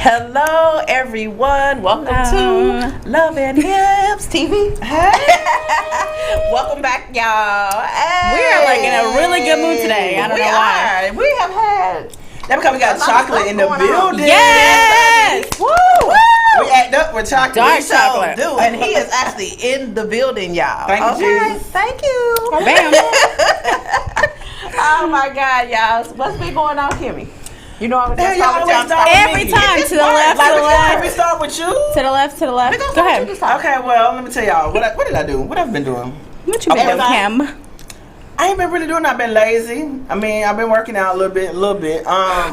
Hello, everyone. Welcome to Loveandhipstv. Hey. Welcome back, y'all. Hey. We are like in a really good mood today. I don't know why. We have had. That's because we got chocolate in the building. Yes. Woo. We act up with chocolate. Dark chocolate. Do. And he is actually in the building, y'all. Thank you, Jesus. Thank you. Bam. Oh my God, y'all. What's been going on, Kimmy? You know I was just every time to the left, to the left. Let me start with you. To the left, to the left. Go ahead. Okay, well, let me tell y'all. What did I do? What I've been doing? What you been doing, Kim? I ain't been really doing. I've been lazy. I mean, I've been working out a little bit.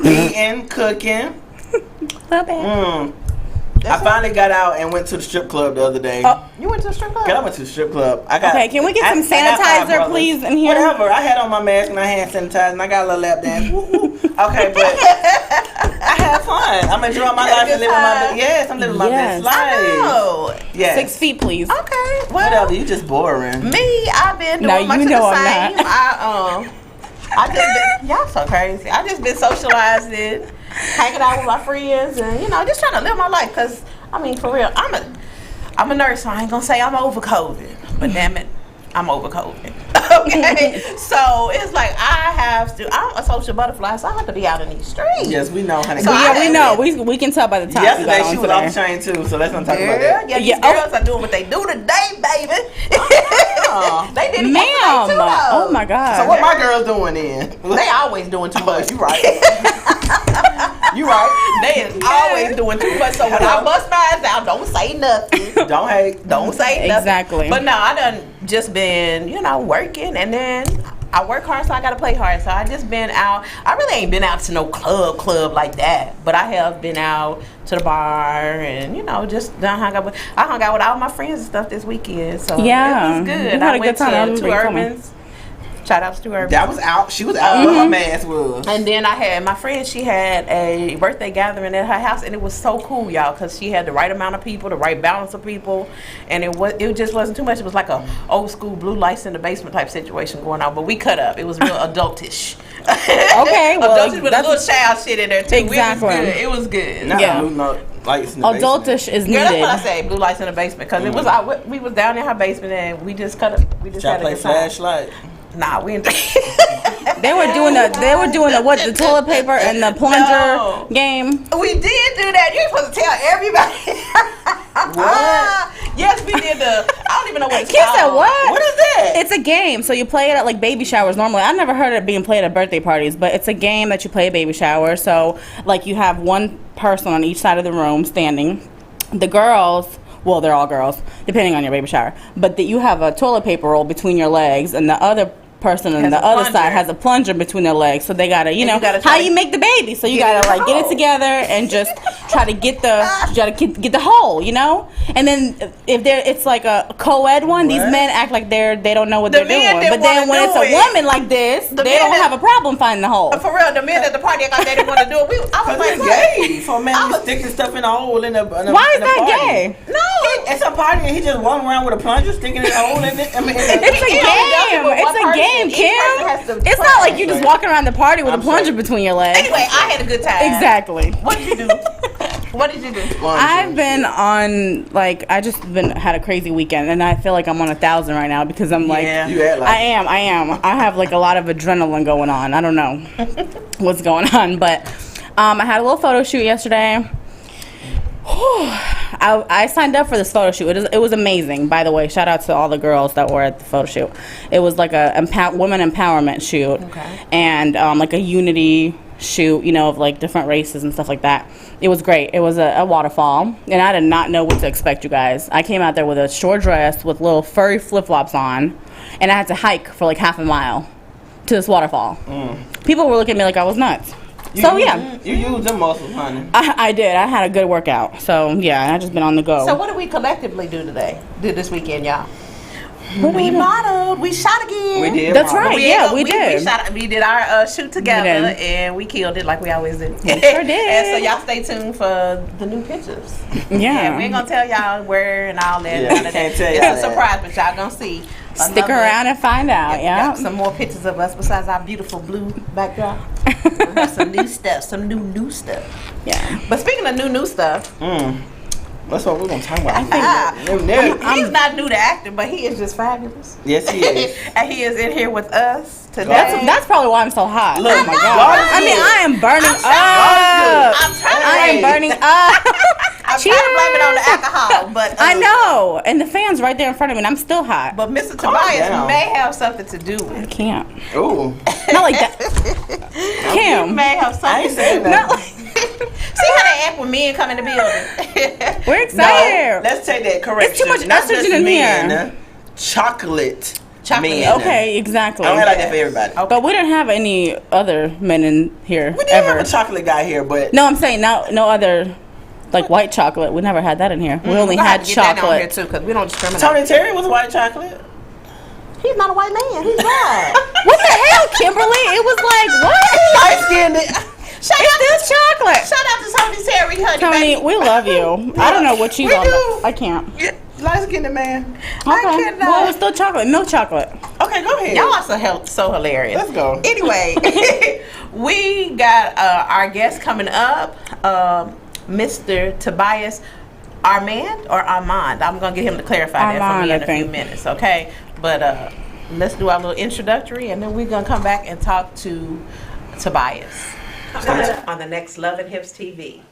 Eating, cooking. Little bit. I finally got out and went to the strip club the other day. Oh, you went to the strip club? I went to the strip club. Okay, can we get some sanitizer, please, in here? Whatever. I had on my mask and my hand sanitizer, and I got a little lap dance. Okay, but I had fun. I'm enjoying my life and living my I'm living my best life. I know. Yes. 6 feet, please. Okay. Well, whatever. You just boring. Me, I've been doing much of the same. I just been, y'all so crazy. I just been socializing, hanging out with my friends, and just trying to live my life. Cause I mean, for real, I'm a nurse, so I ain't gonna say I'm over COVID, but damn it, I'm over COVID. Okay, so it's like I'm a social butterfly, so I have to be out in these streets. Yes, we know, honey. So we know. We can tell by the time. Yesterday she was off the train too, so let's not talk about that. Yeah, these girls are doing what they do today, baby. They did it yesterday too, though. Oh my God. So what my girls doing then? They always doing too much. You right. You right. They is always doing too much. So when I bust my ass out, don't say nothing. Don't hate. Don't say nothing. Exactly. But no, I done just been, working, and then I work hard, so I gotta play hard. So I just been out. I really ain't been out to no club like that, but I have been out to the bar and just done hung out with all my friends and stuff this weekend. So yeah, it was good. You had I a went good time. to Urban's. Shout out to her. That was out. She was out where her mask was. And then I had my friend. She had a birthday gathering at her house, and it was so cool, y'all, because she had the right amount of people, the right balance of people, and it just wasn't too much. It was like a old school blue lights in the basement type situation going on. But we cut up. It was real adultish. Okay, well, adultish with a little child shit in there too. Exactly. It was good. Yeah. Lights in the adultish is needed. Girl, that's what I say. Blue lights in the basement, because it was we was down in her basement and we just cut up. We just had a good time. Flashlight. Nah, we didn't. They were doing the toilet paper and the plunger game. We did do that. You're supposed to tell everybody. What? Yes, we did I don't even know what it's Kids called. said what? What is that? It's a game. So you play it at like baby showers normally. I never heard it being played at birthday parties, but it's a game that you play at baby showers. So like you have one person on each side of the room standing. The girls, well, they're all girls, depending on your baby shower. But you have a toilet paper roll between your legs, and the other person on the other side has a plunger between their legs. So they gotta, how you make the baby. So you gotta like get it together and just try to get the hole, And then if it's like a co-ed one, these men act like they don't know what they're doing. But then when it's a woman like this, they don't have a problem finding the hole. For real, the men at the party act like they didn't want to do it. I was like, gay for a man sticking stuff in a hole in a Why is that gay? No, it's a party and he just walking around with a plunger sticking in a hole in it. I mean, it's a game. It's a game, Kim. It's not like you just walking around the party with a plunger between your legs. Anyway, I had a good time. Exactly. What did you do? What did you do? I've been on had a crazy weekend, and I feel like I'm on 1,000 right now because I'm like, I am. I have like a lot of adrenaline going on. I don't know what's going on, but I had a little photo shoot yesterday. I signed up for this photo shoot. It was amazing, by the way. Shout out to all the girls that were at the photo shoot. It was like a women empowerment shoot, and like a unity shoot, of like different races and stuff like that. It was great. It was a waterfall, and I did not know what to expect, you guys. I came out there with a short dress with little furry flip-flops on, and I had to hike for like half a mile to this waterfall. People were looking at me like I was nuts. You used them muscles, honey. I did. I had a good workout. So yeah, I just been on the go. So what did we collectively do this weekend, y'all? We modeled. We shot again. We did. That's right. We did. We did our shoot together, and we killed it like we always do. We sure did. And so y'all stay tuned for the new pictures. Yeah. We ain't gonna tell y'all where and all that. Yeah, we can't tell y'all It's a surprise, but y'all gonna see. Stick around and find out. Yeah. Some more pictures of us besides our beautiful blue backdrop. We have some new stuff. Some new stuff. Yeah. But speaking of new stuff. That's what we're gonna talk about. He's not new to acting, but he is just fabulous. Yes, he is. And he is in here with us today. That's probably why I'm so hot. Look, oh my God. I mean, I am burning up. I am burning up. I'm trying to blame it on the alcohol, but I know. And the fan's right there in front of me, and I'm still hot. But Mr. Tobias may have something to do with it. I can't. Ooh. Not like that. Kim. He may have something. I ain't saying that. See how they act when men come in the building. We're excited. No, let's take that correction. It's too much Not estrogen just in men, here. Chocolate men. Okay, exactly. I don't have like that for everybody. Okay. But we didn't have any other men in here We did ever. have a chocolate guy here, but No, I'm saying no other, like white chocolate. We never had that in here. We only had chocolate. That on here too, because we don't discriminate. Tony Terry was white chocolate. He's not a white man. He's black. What the hell, Kimberly? It was like, what? Light skinned. It's chocolate. Shout out to Tony Terry, honey. Tony, baby. we love you. I don't know what she's on. I can't. Light skinned man. Okay. Well, it's still chocolate. Milk chocolate. Okay, go ahead. Y'all are so hilarious. Let's go. Anyway, we got our guest coming up, Mr. Tobias Armand or Armand. I'm going to get him to clarify that for me in a few minutes, okay? But let's do our little introductory, and then we're going to come back and talk to Tobias on the next Loveandhipstv.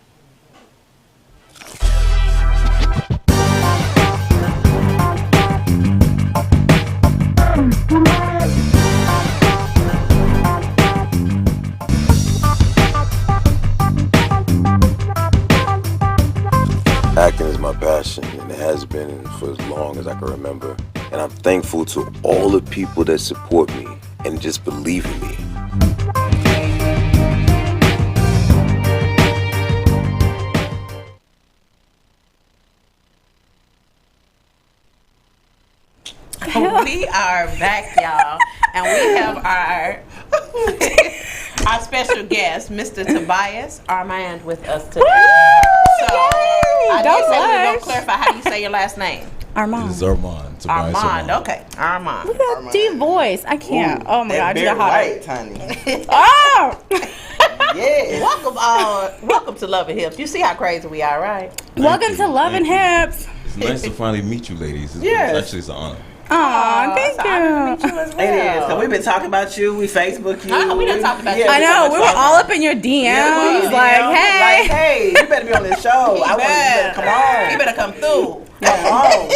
Acting is my passion, and it has been for as long as I can remember. And I'm thankful to all the people that support me and just believe in me. We are back, y'all, and we have our special guest, Mr. Tobias Armand, with us today. I did say we were going to clarify how do you say your last name. Armand. This is Armand. Tobias Armand. Okay, Armand. Look at that deep voice. I can't. Ooh, Oh my God, you got white, hot. honey. Oh. Yeah. Welcome to Love and Hips. You see how crazy we are, right? Welcome to Love and Hips. It's nice to finally meet you, ladies. Yes. It's an honor. Aw, thank so I didn't meet you. you as It well. is. So we've been talking about you. We Facebook you. We done talked about you. I know. We were all up in your DMs. Yeah, we like, like, hey. hey, you better be on this show. I want you to come on. You better come through. Come on.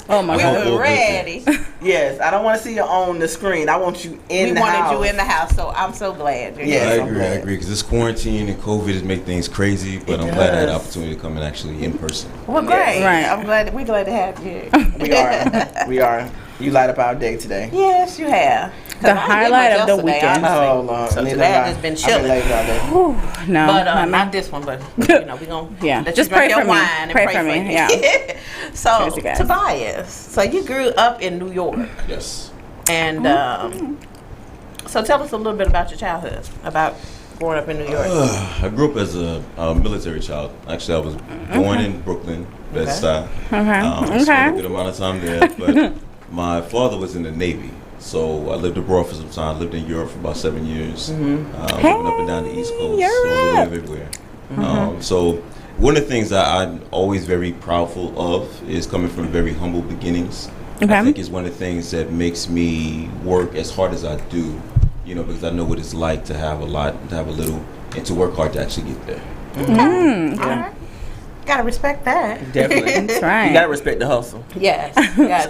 Oh my We God. were ready. Yes, I don't want to see you on the screen. I want you in the house. We wanted you in the house, so I'm so glad you're Yes, here. I'm I glad. agree, because this quarantine and COVID has made things crazy, but I'm glad I had the opportunity to come in actually in person. Well, great. Right. We're glad to have you. We are. You light up our day today. Yes, you have. The highlight of the weekend. Oh, Lord. So Neither today have I've I. just been I've chilling. lazy all day. Whew, no. But not me. not this one, but we gonna let Just you drink pray your for me. wine and Pray for me, you. yeah. So Cheers, you guys. Tobias, so you grew up in New York, Yes. and so tell us a little bit about your childhood, about growing up in New York. I grew up as a military child. Actually, I was born in Brooklyn, Bedford-Stuyvesant. Spent a good amount of time there, but my father was in the Navy. So I lived abroad for some time. Lived in Europe for about 7 years. Moving up and down the East Coast, so a little bit everywhere. So one of the things that I'm always very proudful of is coming from very humble beginnings. Okay. I think it's one of the things that makes me work as hard as I do, you know, because I know what it's like to have a lot, to have a little, and to work hard to actually get there. All right. Gotta respect that. Definitely. That's right. You gotta respect the hustle. Yes.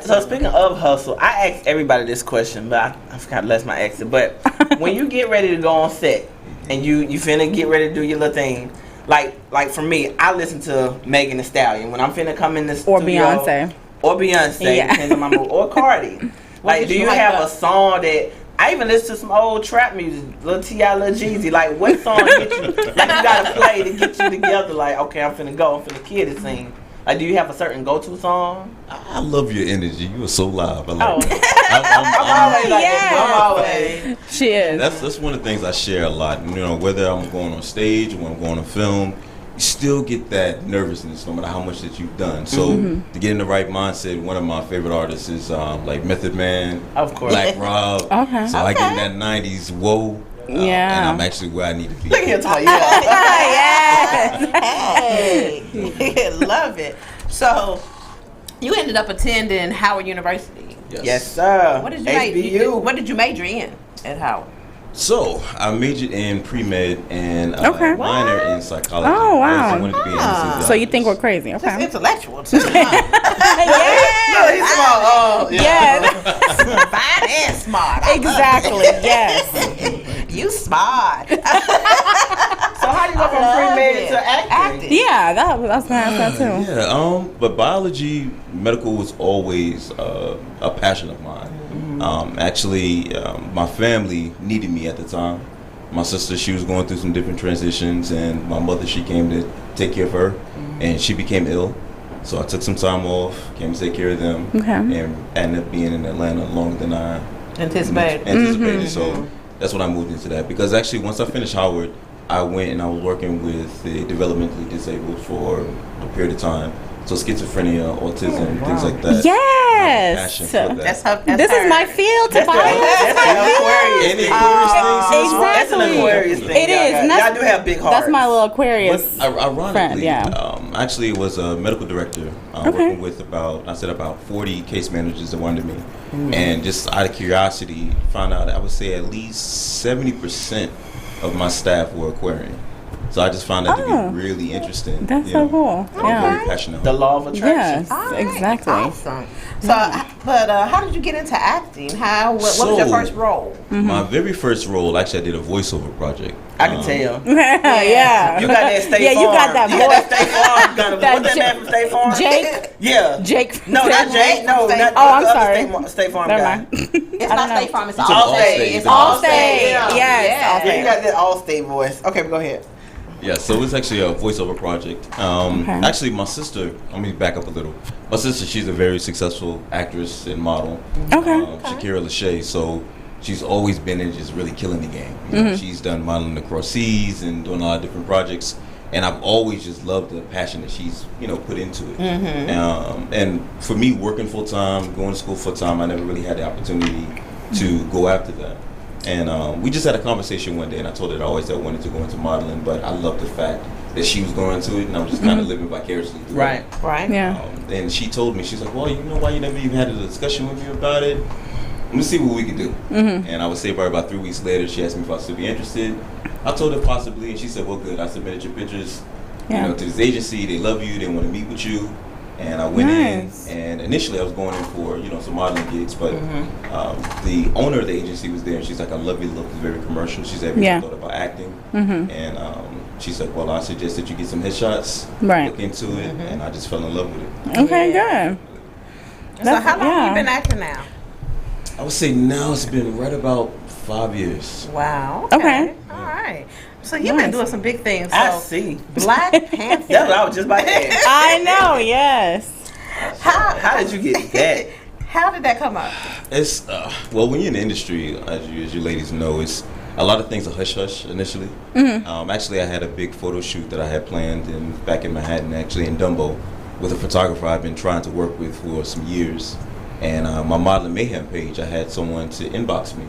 So speaking of hustle, I asked everybody this question, but I forgot to let my exit. But when you get ready to go on set and you finna get ready to do your little thing, like for me, I listen to Megan Thee Stallion when I'm finna come in the studio. Beyonce. Or Beyonce, Yeah. depends on my mood. Or Cardi. Like, did do you you like have that? a song that I even listen to some old trap music, Lil T.I., Lil Jeezy. Like, what song get you? Like, you gotta play to get you together. Like, okay, I'm finna kill this thing. Like, do you have a certain go-to song? I love your energy. You are so live. I love it. I'm always like that. I'm always. She is. That's one of the things I share a lot. You know, whether I'm going on stage or when I'm going on film, you still get that nervousness no matter how much that you've done. So to get in the right mindset, one of my favorite artists is like Method Man, of course, Black Rob. Okay. So I get in that '90s whoa. Yeah. And I'm actually where I need to be. Look at him talking. Hey, love it. So, you ended up attending Howard University. Yes, sir. What did you major in at Howard? So, I majored in pre-med and a minor in psychology. Oh, wow. I wanted to be an anesthesiologist. So you think we're crazy. Okay. It's intellectual, too. Yes. Fine and smart. Exactly. Yes. You smart. So how do you go from pre-med to acting? Yeah, I was going to ask that too. Yeah, but biology, medical was always a passion of mine. Actually, my family needed me at the time. My sister, she was going through some different transitions, and my mother, she came to take care of her, and she became ill. So I took some time off, came to take care of them, and ended up being in Atlanta longer than I anticipated. So that's when I moved into that. Because actually, once I finished Howard, I went and I was working with the developmentally disabled for a period of time. So schizophrenia, autism, things like that. Yes. Passion for that. This is my field, Tobias. That's an Aquarius thing. It is. Y'all do have big hearts. That's my little Aquarius Ironically, friend, actually it was a medical director working with about 40 case managers that wanted me. And just out of curiosity, found out I would say at least 70% of my staff were Aquarian. So I just found that to be really interesting. That's so cool. I'm very passionate. The law of attraction. Yes, exactly. Awesome. So, but how did you get into acting? What was your first role? My very first role, actually, I did a voiceover project. I can tell. Yeah. You got that State Farm. Yeah, you got that voice. That State Farm. What's that man from State Farm? Jake. Yeah. Jake. No, not Jake. No, not I'm sorry. State Farm Never guy. mind. It's not State Farm. It's Allstate. Allstate. Allstate. Yes. Yeah, you got that Allstate voice. Okay, go ahead. Yeah, so it's actually a voiceover project. Actually, my sister, let me back up a little. My sister, she's a very successful actress and model. Shakira Lachey, so she's always been in just really killing the game. You know, she's done modeling across seas and doing a lot of different projects. And I've always just loved the passion that she's, put into it. And for me, working full-time, going to school full-time, I never really had the opportunity to go after that. And we just had a conversation one day, and I told her that I always wanted to go into modeling, but I loved the fact that she was going into it, and I was just kind of living vicariously through it. Right. Yeah. And she told me, she's like, well, you know why you never even had a discussion with me about it? Let me see what we could do. And I would say about 3 weeks later, she asked me if I would still be interested. I told her possibly, and she said, well, good. I submitted your pictures to this agency. They love you. They want to meet with you. And I went in, and initially I was going in for, some modeling gigs, but the owner of the agency was there, and she's like, I love your look, it's very commercial. She said, have you thought about acting? And she said, well, I suggest that you get some headshots, look into it, and I just fell in love with it. Okay, good. So how long have you been acting now? I would say now it's been right about 5 years. Wow. Okay. All right. So you've been doing some big things. So I see. Black Panther. That's what I was just about to ask. I know, yes. How did you get that? How did that come up? It's well, when you're in the industry, as you ladies know, it's a lot of things are hush hush initially. Actually, I had a big photo shoot that I had planned back in Manhattan, actually in Dumbo, with a photographer I've been trying to work with for some years. And my Modeling Mayhem page, I had someone to inbox me.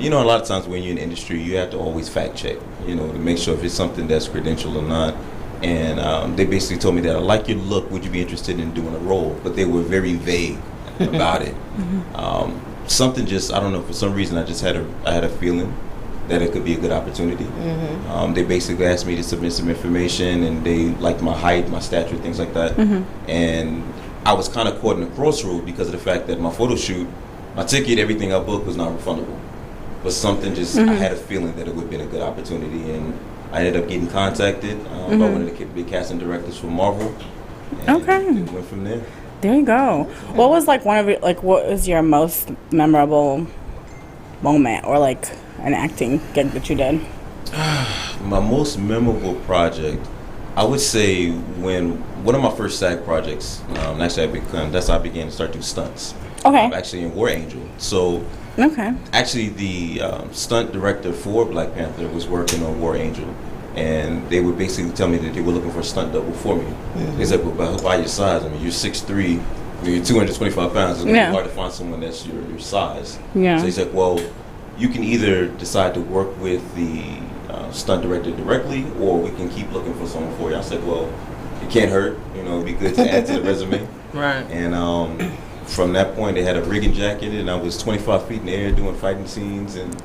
A lot of times when you're in the industry, you have to always fact check, to make sure if it's something that's credentialed or not. And they basically told me that I like your look. Would you be interested in doing a role? But they were very vague about it. Something just, I don't know, for some reason I had a feeling that it could be a good opportunity. They basically asked me to submit some information, and they liked my height, my stature, things like that. And I was kind of caught in a crossroad because of the fact that my photo shoot, my ticket, everything I booked was not refundable. But something just, I had a feeling that it would have been a good opportunity, and I ended up getting contacted by one of the big casting directors from Marvel. And it went from there. There you go. What was what was your most memorable moment or like an acting gig that you did? My most memorable project, I would say, when one of my first SAG projects. Actually, that's how I began to start doing stunts. Okay. Actually, in War Angel. So. Okay. Actually, the stunt director for Black Panther was working on War Angel, and they would basically tell me that they were looking for a stunt double for me. Mm-hmm. He's like, well, by your size, I mean, you're 6'3", you're 225 pounds. It's going to be hard to find someone that's your size. Yeah. So he's like, well, you can either decide to work with the stunt director directly, or we can keep looking for someone for you. I said, well, it can't hurt. It'd be good to add to the resume. Right. And from that point, they had a rigging jacket, and I was 25 feet in the air doing fighting scenes, and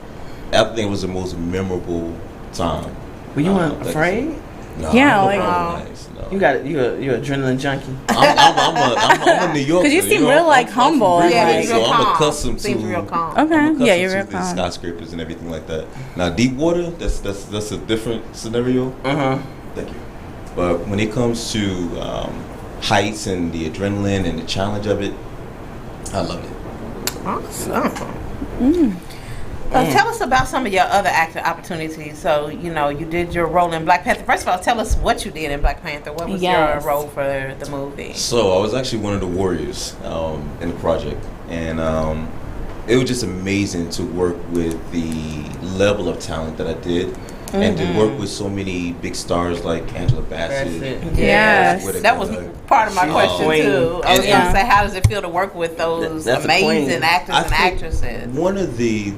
I think it was the most memorable time. Were you afraid? No, yeah, nice. No. You're adrenaline junkie. I'm a New Yorker. Because you seem real humble. So I'm accustomed to. Real calm. Okay. Yeah, you're real calm. Skyscrapers and everything like that. Now, deep water, that's a different scenario. Thank you. But when it comes to heights and the adrenaline and the challenge of it, I loved it. Awesome. Tell us about some of your other acting opportunities. So, you did your role in Black Panther. First of all, tell us what you did in Black Panther. What was your role for the movie? So, I was actually one of the warriors in the project. And it was just amazing to work with the level of talent that I did. And to work with so many big stars like Angela Bassett. Yes. That was part of my question, too. I was going to say, how does it feel to work with those amazing actors and actresses? One of the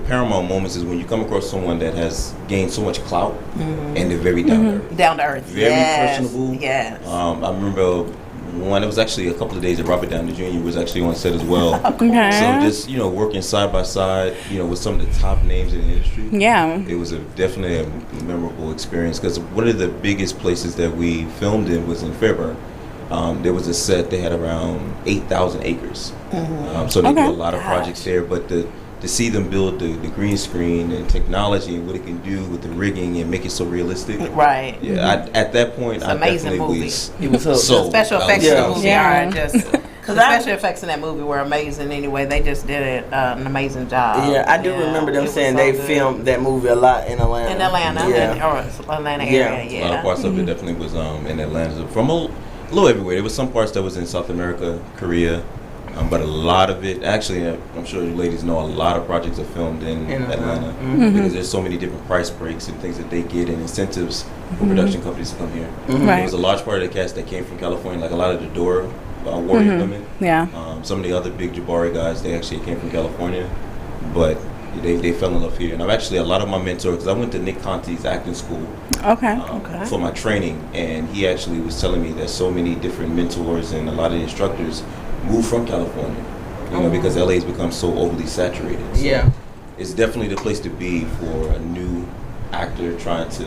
paramount moments is when you come across someone that has gained so much clout and they're very down to earth. Down to earth. Very personable. Yes. I remember it was actually a couple of days that Robert Downey Jr. was actually on set as well. Okay. So just, working side by side, with some of the top names in the industry. Yeah. It was definitely a memorable experience, because one of the biggest places that we filmed in was in Fairburn. There was a set, they had around 8,000 acres. So they do a lot of projects there, but to see them build the green screen and technology and what it can do with the rigging and make it so realistic. Right. Yeah, at that point, I definitely was. It was so the special effects in the movie are just. Because the special effects in that movie were amazing anyway. They just did an amazing job. Yeah, I do remember them saying they filmed that movie a lot in Atlanta. In Atlanta, or Atlanta area, A lot of parts of it definitely was in Atlanta. From a little everywhere. There was some parts that was in South America, Korea. But a lot of it, actually, I'm sure you ladies know, a lot of projects are filmed in Atlanta because there's so many different price breaks and things that they get and incentives for production companies to come here. Right. There was a large part of the cast that came from California, like a lot of the Dora warrior women. Yeah. Some of the other big Jabari guys, they actually came from California, but they fell in love here. And I've actually, a lot of my mentors, because I went to Nick Conti's acting school for my training, and he actually was telling me that so many different mentors and a lot of the instructors moved from California, because LA has become so overly saturated. So it's definitely the place to be for a new actor trying to,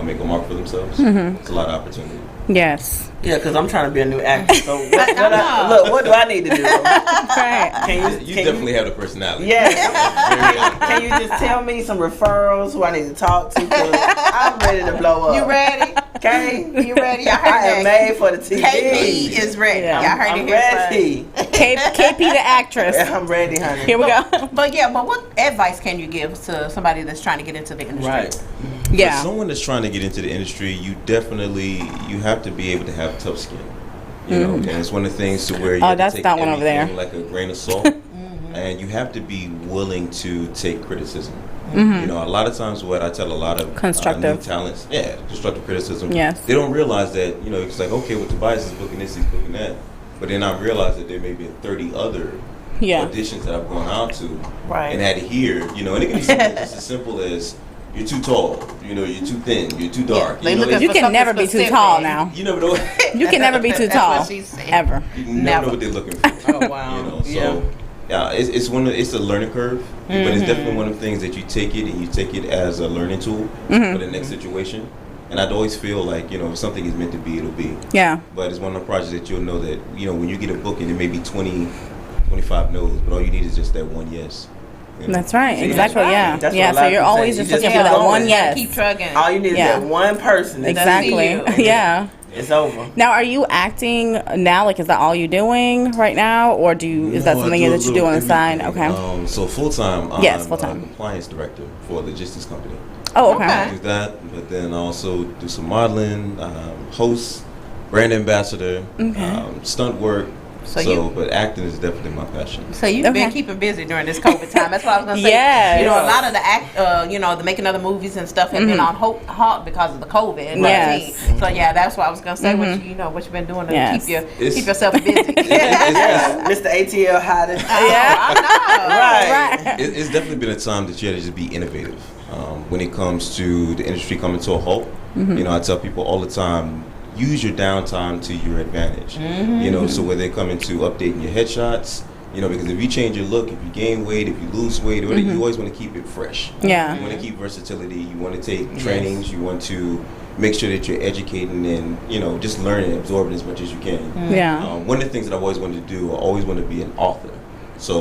make a mark for themselves. It's a lot of opportunity. Yes. Yeah, because I'm trying to be a new actor. So what do I need to do? Right. You definitely have the personality. Yeah. Can you just tell me some referrals who I need to talk to? Cause I'm ready to blow up. You ready? Okay. You ready? Y'all heard I am made for the TV. KP is ready. Yeah. Y'all heard I'm ready. KP the actress. I'm ready, honey. Here we go. But what advice can you give to somebody that's trying to get into the industry? Right. Yeah. For someone that's trying to get into the industry, you have to be able to have tough skin. And it's one of the things to where you have to take that one over there. like a grain of salt, and you have to be willing to take criticism. A lot of times what I tell a lot of new talents, constructive criticism. Yes. They don't realize that, it's like, okay, well, Tobias is booking this, he's booking that. But then I realize that there may be 30 other auditions that I've gone out to and had to hear, and it can be something just as simple as, you're too tall, you're too thin, you're too dark. You can never be too tall now. You never know. You can never be too tall. What she said. Ever. You never know what they're looking for. Oh, wow. So it's a learning curve, but it's definitely one of the things that you take it as a learning tool for the next situation. And I'd always feel like, if something is meant to be, it'll be. Yeah. But it's one of the projects that you'll know that, when you get a book and there may be 20, 25 no's, but all you need is just that one yes. That's right. See, exactly. that's right. Yeah. So you're always just looking for that one yes. Keep trucking. All you need is that one person. Exactly. Yeah. It's over. Now, are you acting now? Like, is that all you're doing right now, or is that something that you do on the side? Okay. So full time. Yes, full time. I'm a compliance director for a logistics company. Oh, okay. I do that, but then I also do some modeling, host, brand ambassador, stunt work. But acting is definitely my passion. So you've been keeping busy during this COVID time. That's what I was gonna say. Yes. You know, a lot of the the making other movies and stuff have been on halt because of the COVID. Yes. So that's what I was gonna say. What you've been doing to keep yourself busy. Mr. ATL hottest. I know. Right. It's definitely been a time that you had to just be innovative when it comes to the industry coming to a halt. You know, I tell people all the time, use your downtime to your advantage. You know, so where they come into updating your headshots, because if you change your look, if you gain weight, if you lose weight, you always want to keep it fresh. Yeah. You want to keep versatility. You want to take trainings. You want to make sure that you're educating and, just learning, absorbing as much as you can. Yeah. One of the things that I've always wanted to do, I always want to be an author. So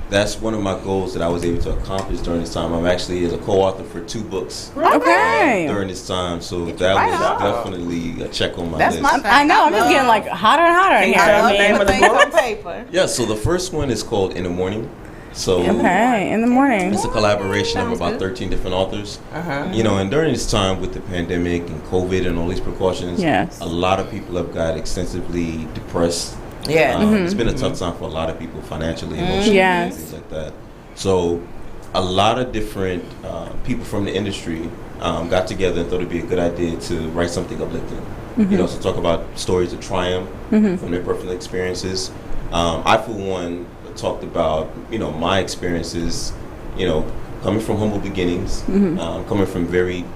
that's one of my goals that I was able to accomplish during this time. I'm actually as a co-author for 2 books during this time. So that was definitely a check on my list. I know. I'm just getting like hotter and hotter in here. The name of the book? Paper. Yeah, so the first one is called In the Morning. So in the morning. It's a collaboration of about 13 different authors. And during this time with the pandemic and COVID and all these precautions, a lot of people have got extensively depressed. It's been a tough time for a lot of people financially, emotionally, and things like that. So a lot of different people from the industry got together and thought it'd be a good idea to write something uplifting. So talk about stories of triumph from their personal experiences. I, for one, talked about, my experiences, coming from humble beginnings, coming from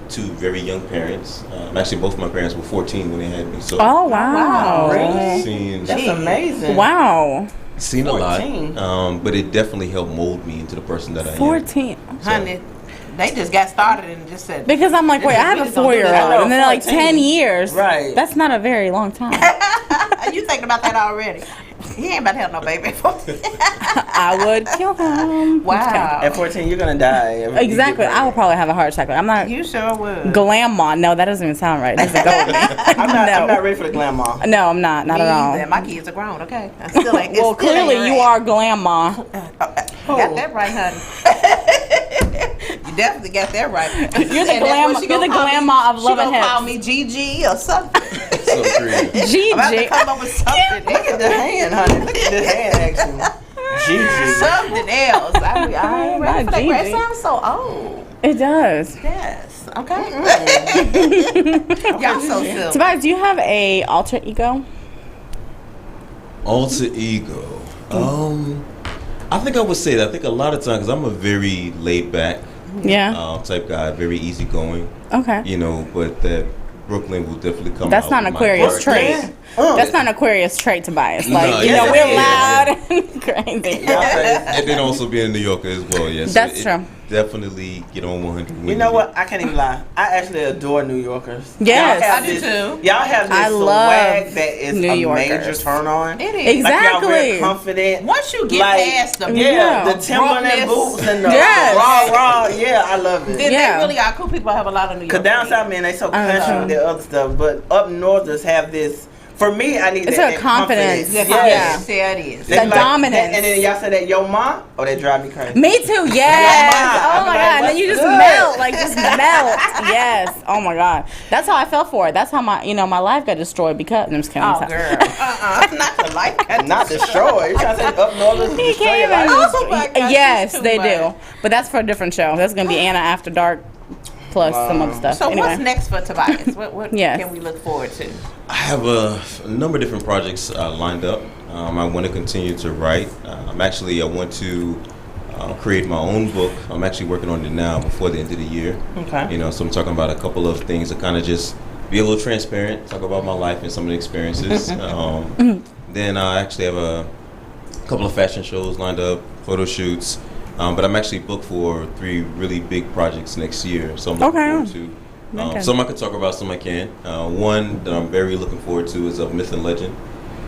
two very young parents. Actually, both of my parents were 14 when they had me. So oh, wow. That's amazing. Wow. Seen 14. A lot, but it definitely helped mold me into the person that I am. 14. Honey, they just got started and just said. Because I'm like, wait, I have a 4-year-old, and then like 10 years. Right. That's not a very long time. You thinking about that already? He ain't about to have no baby at 14. I would kill him. Wow. At 14, you're gonna die. Exactly. I would probably have a heart attack. I'm not. You sure would. Grandma. No, that doesn't even sound right. It doesn't go with me. I'm not ready for the grandma. No, I'm not. Not at all. My kids are grown. Okay. I still ain't. Well, clearly you are grandma. Got that right, honey. You definitely got that right. You're the grandma. You're the grandma of Loveandhipstv. She gonna call me Gigi or something. So creative. Gigi. I'm about to come up with something. Look at the hand, honey. Look at the hand action. Gigi. Something else. I ain't ready for that. Gigi. It sounds so old. It does. Yes. Okay. Y'all so silly. Tobias, do you have a alter ego? Alter ego. I think I would say that. I think a lot of times, because I'm a very laid back type guy, very easygoing. Okay. But that Brooklyn will definitely come. That's not an Aquarius trait. That's not an Aquarius trait, Tobias. Like, we're loud and crazy. And then also being a New Yorker as well, yes. That's true. Definitely get on 100. You know what? I can't even lie. I actually adore New Yorkers. Yes, I do too. Y'all have this swag that is a major turn on. It is. Exactly. Like y'all real confident. Once you get past them, the Timberland boots and the raw. Yeah, I love it. They really are cool people. I have a lot of New York. Cause down south, man, they so country with their other stuff, but up northers have this. For me, I need that confidence. Yes, it is. The dominance. And then y'all say that, yo, ma, that drive me crazy. Me too, yes. Oh my God. And then you just melt, Yes. Oh my God. That's how I fell for it. That's how my life got destroyed because I'm just kidding. Oh, girl. Not the life got not destroyed. You trying to say up northers destroy your life? Oh my God, yes, they do. But that's for a different show. That's going to be Anna After Dark plus some other stuff. So what's next for Tobias? What can we look forward to? I have a number of different projects lined up. I want to continue to write. I want to create my own book. I'm actually working on it now before the end of the year. Okay. So I'm talking about a couple of things to kind of just be a little transparent, talk about my life and some of the experiences. Then I actually have a couple of fashion shows lined up, photo shoots. But I'm actually booked for 3 really big projects next year, so I'm looking forward to. Some I can talk about, some I can't. One that I'm very looking forward to is of Myth and Legend.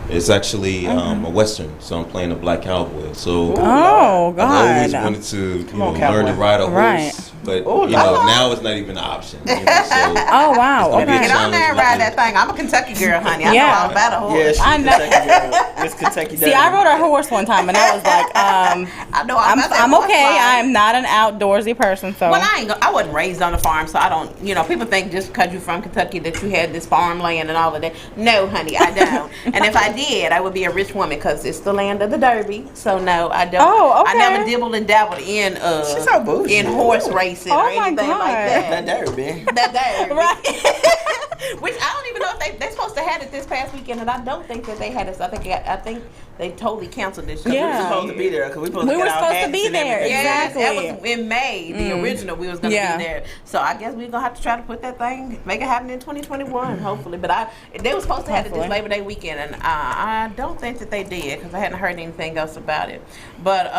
It's actually a Western, so I'm playing a black cowboy. So God. I always wanted to learn to ride a horse, but now it's not even an option. So wow. Okay. Get on there and ride that thing. I'm a Kentucky girl, honey. I know all about a horse. Yeah, I know. Kentucky girl. Miss Kentucky. See, I rode a horse one time, and I was like, I know I'm okay. I'm not an outdoorsy person, so. Well, I wasn't raised on a farm, so I don't. People think just because you're from Kentucky that you had this farmland and all of that. No, honey, I don't. And if I did, I would be a rich woman because it's the land of the Derby. So no, I don't. Oh, okay. I never dibbled and dabbled in She's so bougie. in horse racing or anything like that. That Derby. That Derby. Right. Which I don't even know if they're supposed to have it this past weekend, and I don't think that they had it. So I think they totally canceled this. We were supposed to be there because we were supposed to be there. Exactly. That was in May. The original we was going to be there. So I guess we're gonna have to try to put that thing, make it happen in 2021, hopefully. But they were supposed to have it this Labor Day weekend, and I don't think that they did because I hadn't heard anything else about it. But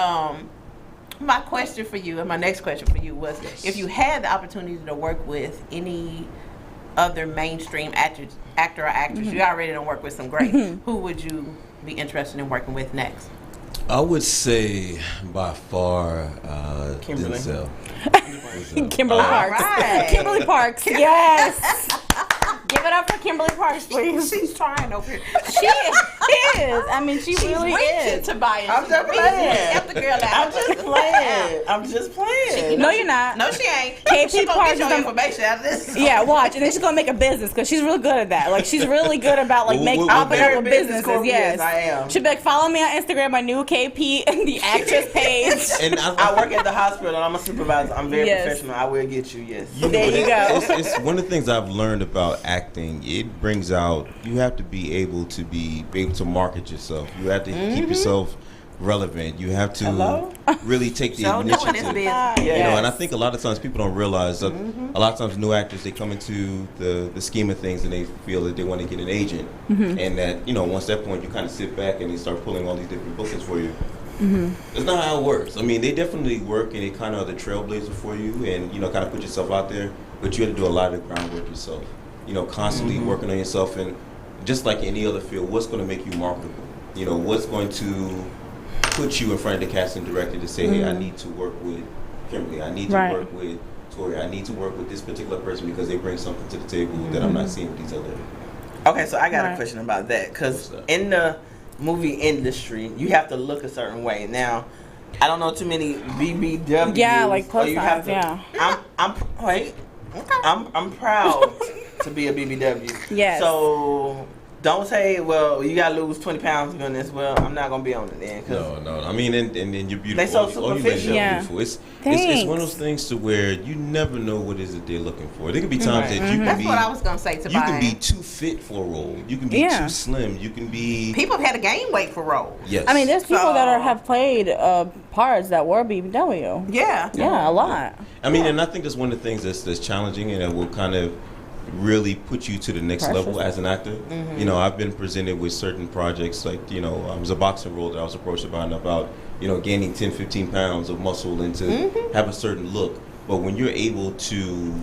my question for you, and my next question for you was, if you had the opportunity to work with any other mainstream actor or actress, you already don't work with some great, who would you be interested in working with next? I would say by far Kimberly. Denzel. Kimberly Parks. Right. Kimberly Parks. Yes. Give it up for Kimberly Parks, please. She's trying over here. She is. I mean, she's really reaching, is. Tobias. I'm just playing. Help the girl out. I'm just playing. No, you're not. No, she ain't. KP She gonna Parks get is your information out of this. Yeah, watch, and then she's gonna make a business because she's really good at that. Like she's really good about making up businesses. Yes, I am. She'll be like, follow me on Instagram, my new KP and the actress page. And I work at the hospital. And I'm a supervisor. I'm very professional. I will get you. Yes. There you go. It's one of the things I've learned about acting. It brings out. You have to be able to market yourself. You have to keep yourself relevant. You have to really take the initiative. And I think a lot of times people don't realize that a lot of times new actors, they come into the scheme of things and they feel that they want to get an agent, and that once that point you kind of sit back and they start pulling all these different bookings for you. That's not how it works. I mean, they definitely work and they kind of are the trailblazer for you, and kind of put yourself out there, but you have to do a lot of the groundwork yourself. Constantly working on yourself, and just like any other field, what's going to make you marketable? What's going to put you in front of the casting director to say, hey, I need to work with Kimberly, I need to work with Tori, I need to work with this particular person because they bring something to the table that I'm not seeing with these other. Okay, so I got a question about that, because in the movie industry, you have to look a certain way. Now, I don't know too many BBWs. Yeah, like plus size, I'm proud to be a BBW. Yes. So don't say, well, you gotta lose 20 pounds doing this. Well, I'm not gonna be on it then. No. I mean, and you're beautiful. They so All superficial. you ladies are beautiful. It's one of those things to where you never know what it is that they're looking for. There could be times that you can That's be. what I was gonna say to You can be too fit for a role. You can be too slim. You can be. People have had to gain weight for roles. Yes. I mean, there's people that have played parts that were BBW. Yeah. Yeah, a lot. I mean, and I think that's one of the things that's challenging and that will kind of really put you to the next level as an actor. I've been presented with certain projects like, it was a boxing role that I was approached about, gaining 10, 15 pounds of muscle and to have a certain look. But when you're able to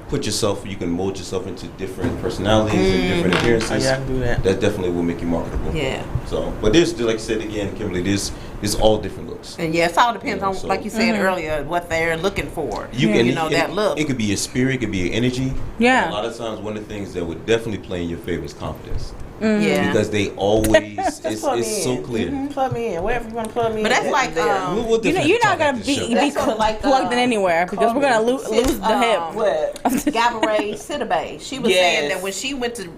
put yourself, you can mold yourself into different personalities and different appearances. That definitely will make you marketable. Yeah. So, but there's, like I said again, Kimberly, there's all different looks. And it all depends on, like you said earlier, what they're looking for. That look. It could be your spirit, it could be your energy. Yeah. And a lot of times, one of the things that would definitely play in your favor is confidence. Yeah. Because they always, it's so clear. Plug me in, wherever you want to plug me in. But that's like, you're not going to be plugged in anywhere because we're going to lose the hip. What? Gabourey Sidibe. She was saying that when she went to,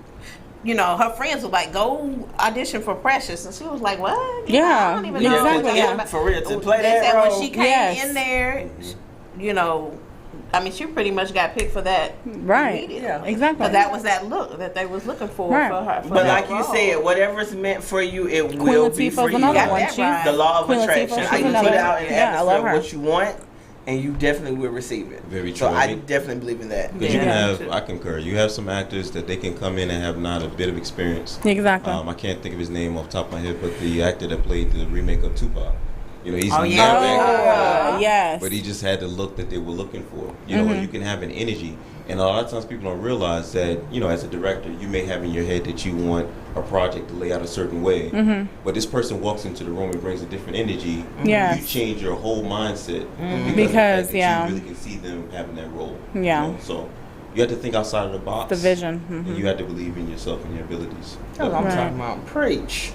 her friends were like, go audition for Precious. And she was like, what? I don't even know. Exactly. For real, to play they that said role. when she came in there, I mean, she pretty much got picked for that. Right. Yeah. Exactly. But that was that look that they was looking for for her. But like you said, whatever's meant for you, it will be for you. Another one. The law of attraction. I can put it out in the atmosphere what you want, and you definitely will receive it. Very true. So I definitely believe in that. Because you can have, I concur, you have some actors that they can come in and have not a bit of experience. Exactly. I can't think of his name off the top of my head, but the actor that played the remake of Tupac. You know, he's never acted, yes. but he just had the look that they were looking for. You know, and you can have an energy. And a lot of times people don't realize that, you know, as a director, you may have in your head that you want a project to lay out a certain way. But this person walks into the room and brings a different energy. You change your whole mindset because you really can see them having that role. You know? So you have to think outside of the box. The vision. And you have to believe in yourself and your abilities. That's what I'm talking about. Preach.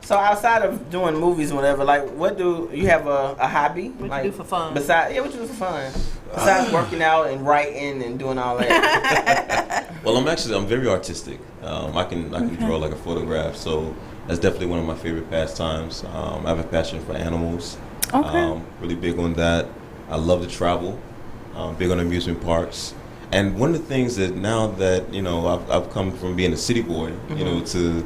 So outside of doing movies or whatever, like, what do you have a hobby? What like, you do for fun? Besides, what you do for fun? Besides working out and writing and doing all that. Well, I'm very artistic. I can draw like a photograph, so that's definitely one of my favorite pastimes. I have a passion for animals. Really big on that. I love to travel. Big on amusement parks. And one of the things that now that, you know, I've come from being a city boy, you know, to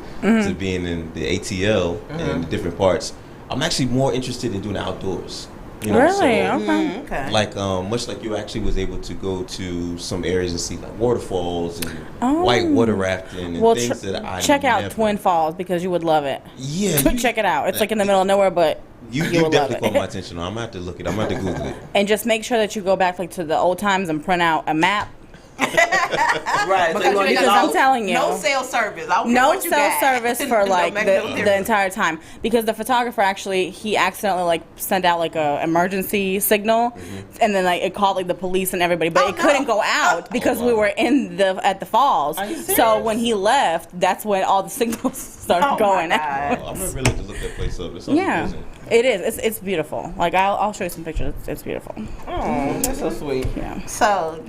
being in the ATL and the different parts, I'm actually more interested in doing outdoors. You know, really? So, okay. Like, much like you actually was able to go to some areas and see like waterfalls and white water rafting and things that I check out never... Twin Falls because you would love it. Yeah, check it out. It's like in the middle of nowhere, but you definitely caught my attention. I'm gonna have to look it. I'm gonna have to Google it. And just make sure that you go back like to the old times and print out a map. Right, because I'm telling you, no cell service. No cell service for like the entire time. Because the photographer actually, he accidentally like sent out like a emergency signal, and then like it called like the police and everybody, but it couldn't go out because we were at the falls. So when he left, that's when all the signals started going out. I'm gonna really have to look that place up. It's amazing. It is. It's beautiful. Like I'll show you some pictures. It's beautiful. Oh, that's so sweet. Yeah. So,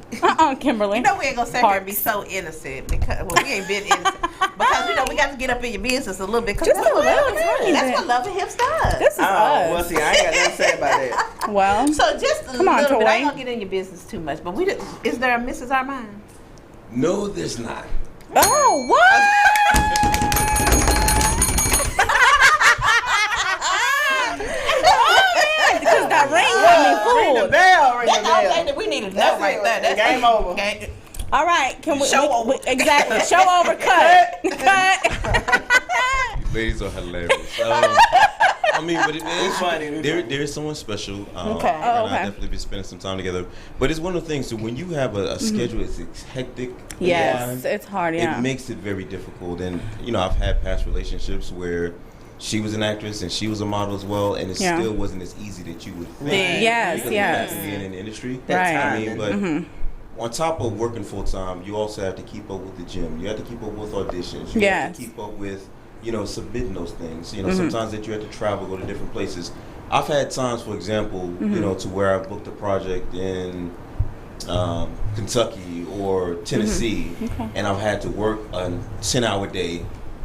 Kimberly. You know we ain't gonna sit here and be so innocent because we ain't been innocent because you know we got to get up in your business a little bit. Just a little bit. That's what Love and Hips does. This is us. Well, see, I ain't got nothing to say about that. Well, so just a little bit. I ain't gonna get in your business too much, but is there a Mrs. Armand? No, there's not. Oh, what? Because that ring Ring the bell. Ring the bell. I think we need to know right there. That's game over. Okay. All right, can we show over? Exactly. Show over. Cut. Ladies are hilarious. I mean, but it's funny. There is someone special. Okay. And I'll definitely be spending some time together. But it's one of the things. So when you have a schedule, it's hectic. Yes, it's hard. Yeah. It makes it very difficult. And you know, I've had past relationships where she was an actress and she was a model as well, and it still wasn't as easy that you would think. Yes. Being in the industry. Right. I mean, but. On top of working full time, you also have to keep up with the gym. You have to keep up with auditions. You have to keep up with, you know, submitting those things. You know, sometimes that you have to travel, go to different places. I've had times, for example, you know, to where I booked a project in Kentucky or Tennessee, and I've had to work a 10-hour day,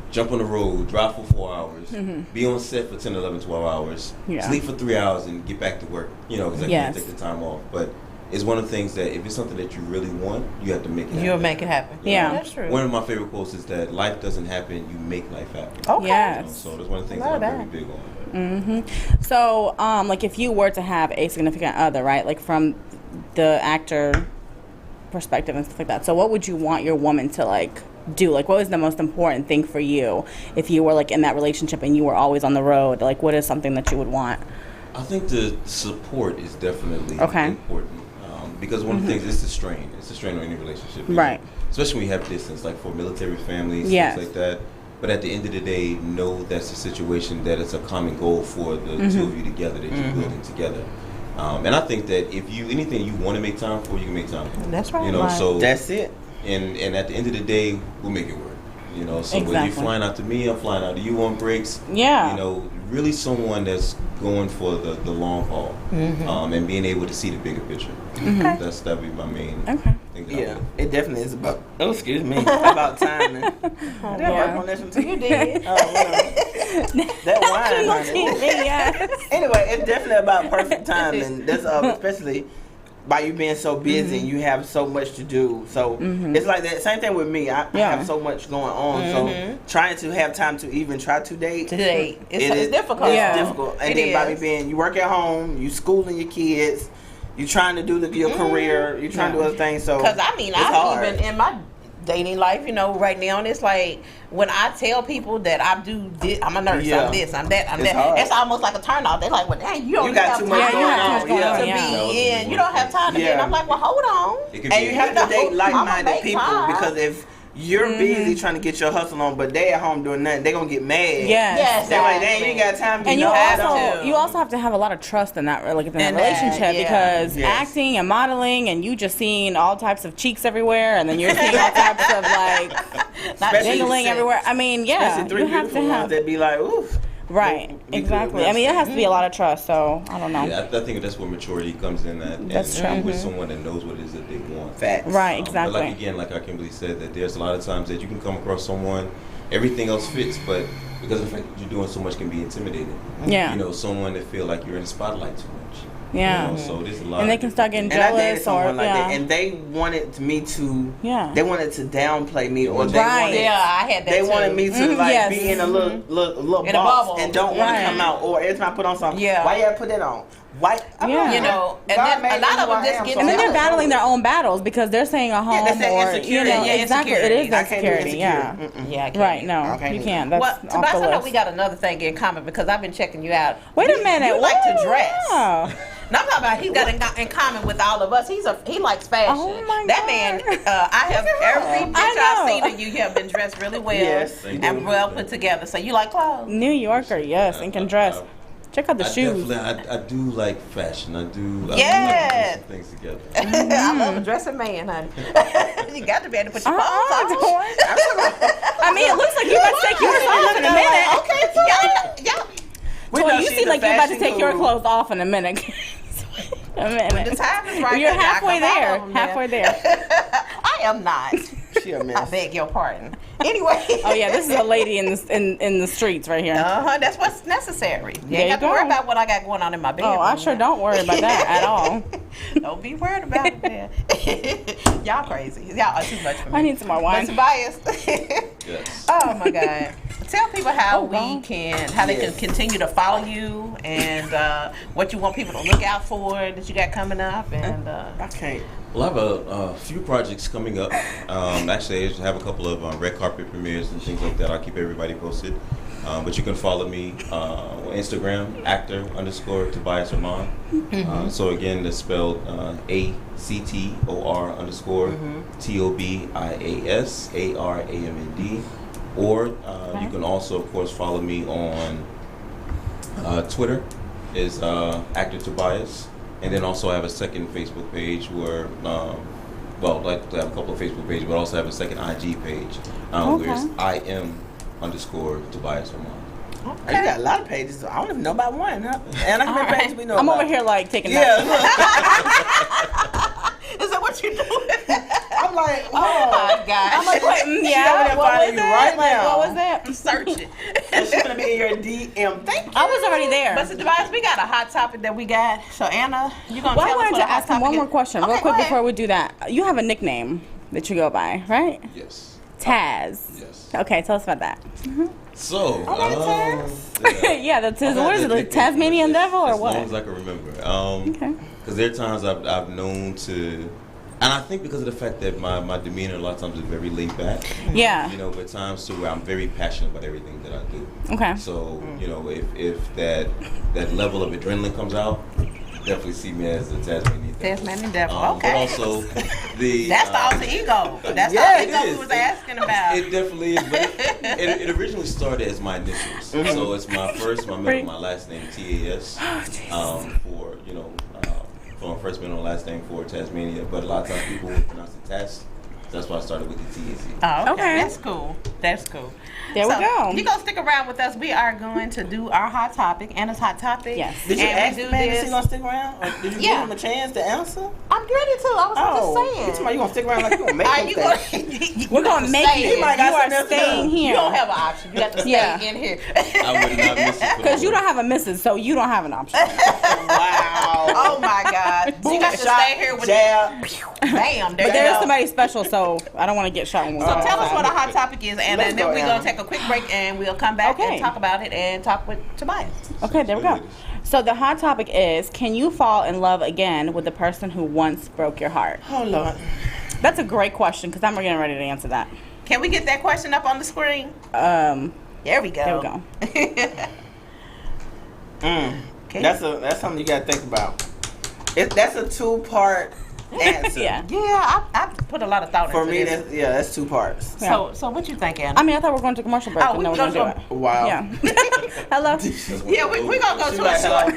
jump on the road, drive for 4 hours, be on set for 10, 11, 12 hours, sleep for 3 hours, and get back to work. You know, because I can't take the time off. But it's one of the things that if it's something that you really want, you have to make it happen. You'll make it happen. Yeah, that's true. One of my favorite quotes is that life doesn't happen, you make life happen. Okay. Yes. You know, so that's one of the things that I'm very big on. So, like if you were to have a significant other, right, like from the actor perspective and stuff like that, so what would you want your woman to like do? Like what was the most important thing for you if you were like in that relationship and you were always on the road? Like what is something that you would want? I think the support is definitely important. Because one of the things, it's a strain on any relationship. Right. Know? Especially when you have distance, like for military families, things like that. But at the end of the day, know that's a situation that it's a common goal for the two of you together, that you're building together. And I think that if anything you want to make time for, you can make time for. That's right. You know, so that's it. And at the end of the day, we'll make it work. You know, so whether you're flying out to me, I'm flying out to you on breaks. Yeah. You know, really someone that's going for the long haul, and being able to see the bigger picture. That'd be my main thing. Yeah, it definitely is about. Oh, excuse me, about timing. Did I work on this one too? You did. That wine. Anyway, it's definitely about perfect timing. That's especially by you being so busy and you have so much to do. So it's like that. Same thing with me. I have so much going on. So trying to have time to even try to date. It's difficult. It's difficult. And then by me being, you work at home, you schooling your kids, you trying to do your career, you trying to do other things. So because I mean, I've even in my dating life, you know, right now, and it's like when I tell people that I'm a nurse, I'm this, I'm that, it's almost like a turn off. They're like, well, dang, you don't have time to be in. You don't have time to be in. I'm like, well, hold on. And you have to date like-minded people, because if you're busy trying to get your hustle on, but they at home doing nothing, they gonna get mad. Yes. They're like, dang, you ain't got time to and you also have to have a lot of trust in that relationship, because acting and modeling, and you just seeing all types of cheeks everywhere, and then you're seeing all types of like dingling everywhere. I mean, you have to have that be like, oof. Right, exactly. I mean, it has to be a lot of trust, so I don't know. Yeah, I think that's where maturity comes in at. That's true. With someone that knows what it is that they want. Facts. Right, exactly. But like again, like our Kimberly said, that there's a lot of times that you can come across someone, everything else fits, but because of the fact that you're doing so much can be intimidating. Yeah. You know, someone that feel like you're in the spotlight too much. Yeah. You know, so there's a lot. And they can start getting jealous or that, and they wanted me to. Yeah. They wanted to downplay me, or they wanted. Yeah, I had that. They wanted me to be in a little in box a bubble and don't want to come out, or every time I put on something. Yeah. Why you gotta put that on? Why? Yeah. You know, and then a lot of them just get. And then they're battling their own battles because they're saying a home or exactly, it is insecurity. Yeah. Yeah. Right. No, you can't. That's off the Tobias, I know list. we got another thing in common because I've been checking you out. Wait a minute. You like to dress. Wow. No, I'm talking about he's got in common with all of us. He likes fashion. Oh my that God. man, I have every picture I've seen of you. You have been dressed really well and well put together. So you like clothes? New Yorker, yes, and can dress. Check out the shoes. I do like fashion. I do. Yes. I like things together. I love a dressing man, honey. You got to be able to put your clothes on. I mean, it looks like you about to take yours off in a minute. Okay, so Well, you seem like you're about to take your clothes off in a minute. A minute. The time is right. You're halfway there. Halfway there. I am not. She a mess. I beg your pardon. Anyway. Oh yeah, this is a lady in the streets right here. That's what's necessary. You ain't got to worry about what I got going on in my bedroom. Oh, I sure don't worry about that at all. Don't be worried about it, man. Y'all crazy. Y'all are too much for me. I need some more wine. But Tobias. Yes. Oh my God. Tell people how they can continue to follow you and what you want people to look out for that you got coming up. And I can't. Well, I have a few projects coming up. Actually, I have a couple of red carpet premieres and things like that. I'll keep everybody posted. But you can follow me on Instagram, actor_Tobias Armand. So again, that's spelled ACTOR_TOBIASARAMND. Or you can also, of course, follow me on Twitter, is Actor Tobias. And then also I have a second Facebook page where, like to have a couple of Facebook pages, but also have a second IG page where it's IM_Tobias Armand. Okay. You got a lot of pages. I don't even know about one, huh? And how many pages we know I'm about? over here like taking notes. Is that what you're doing? I'm like, oh my gosh. I'm like, yeah, what was that? Now. What was that? I'm searching. She's gonna be in your DM. Thank you. I was already there. But Tobias, we got a hot topic that we got. So Anna, you gonna tell us what I wanted to ask him one more is? question, real quick before we do that. You have a nickname that you go by, right? Yes. Taz. Yes. Okay, tell us about that. So, yeah, what is it, like Tasmanian Devil or what? As long as I can remember. Because there are times I've known to, and I think because of the fact that my demeanor a lot of times is very laid back. Yeah. You know, but times too where I'm very passionate about everything that I do. Okay. So, you know, if that level of adrenaline comes out, definitely see me as a Tasmanian Devil. Tasmanian Devil, okay. But also, that's the alter ego. That's the alter ego we was asking about. It definitely is. But it originally started as my initials. So it's my first, my middle, my last name, TAS. For, you know, for my first middle and last name for Tasmania. But a lot of times people would pronounce it Tas. That's why I started with the TAC. Oh, okay. That's cool. That's cool. There we go. You're going to stick around with us. We are going to do our hot topic, Anna's hot topic. Yes. Did you ask the man if he's going to stick around? Or did you give him a chance to answer? I'm ready to. I was just saying. You're going to stick around like you're going to make him We're going to make you. You are staying here. You don't have an option. You got to stay in here. I would not miss it. Because you don't have a missus, so you don't have an option. Wow. Oh, my God. So you got to stay here with jab. Bam. But there is somebody special, so I don't want to get shot when we So tell us what a hot topic is, Anna, and then we're going to take a quick break and we'll come back and talk about it and talk with Tobias. Okay, there we go. So the hot topic is, can you fall in love again with the person who once broke your heart? Oh, Lord. That's a great question because I'm getting ready to answer that. Can we get that question up on the screen? There we go. There we go. Okay. That's something you gotta think about. That's a 2-part answer. Yeah. Yeah, I put a lot of thought For into me, this. that's 2 parts. Yeah. So what you think, Anna? I mean, I thought we were going to commercial break. Oh, we no, we're go going to do it. Wow. Yeah. Hello. Yeah, we're gonna go to a short.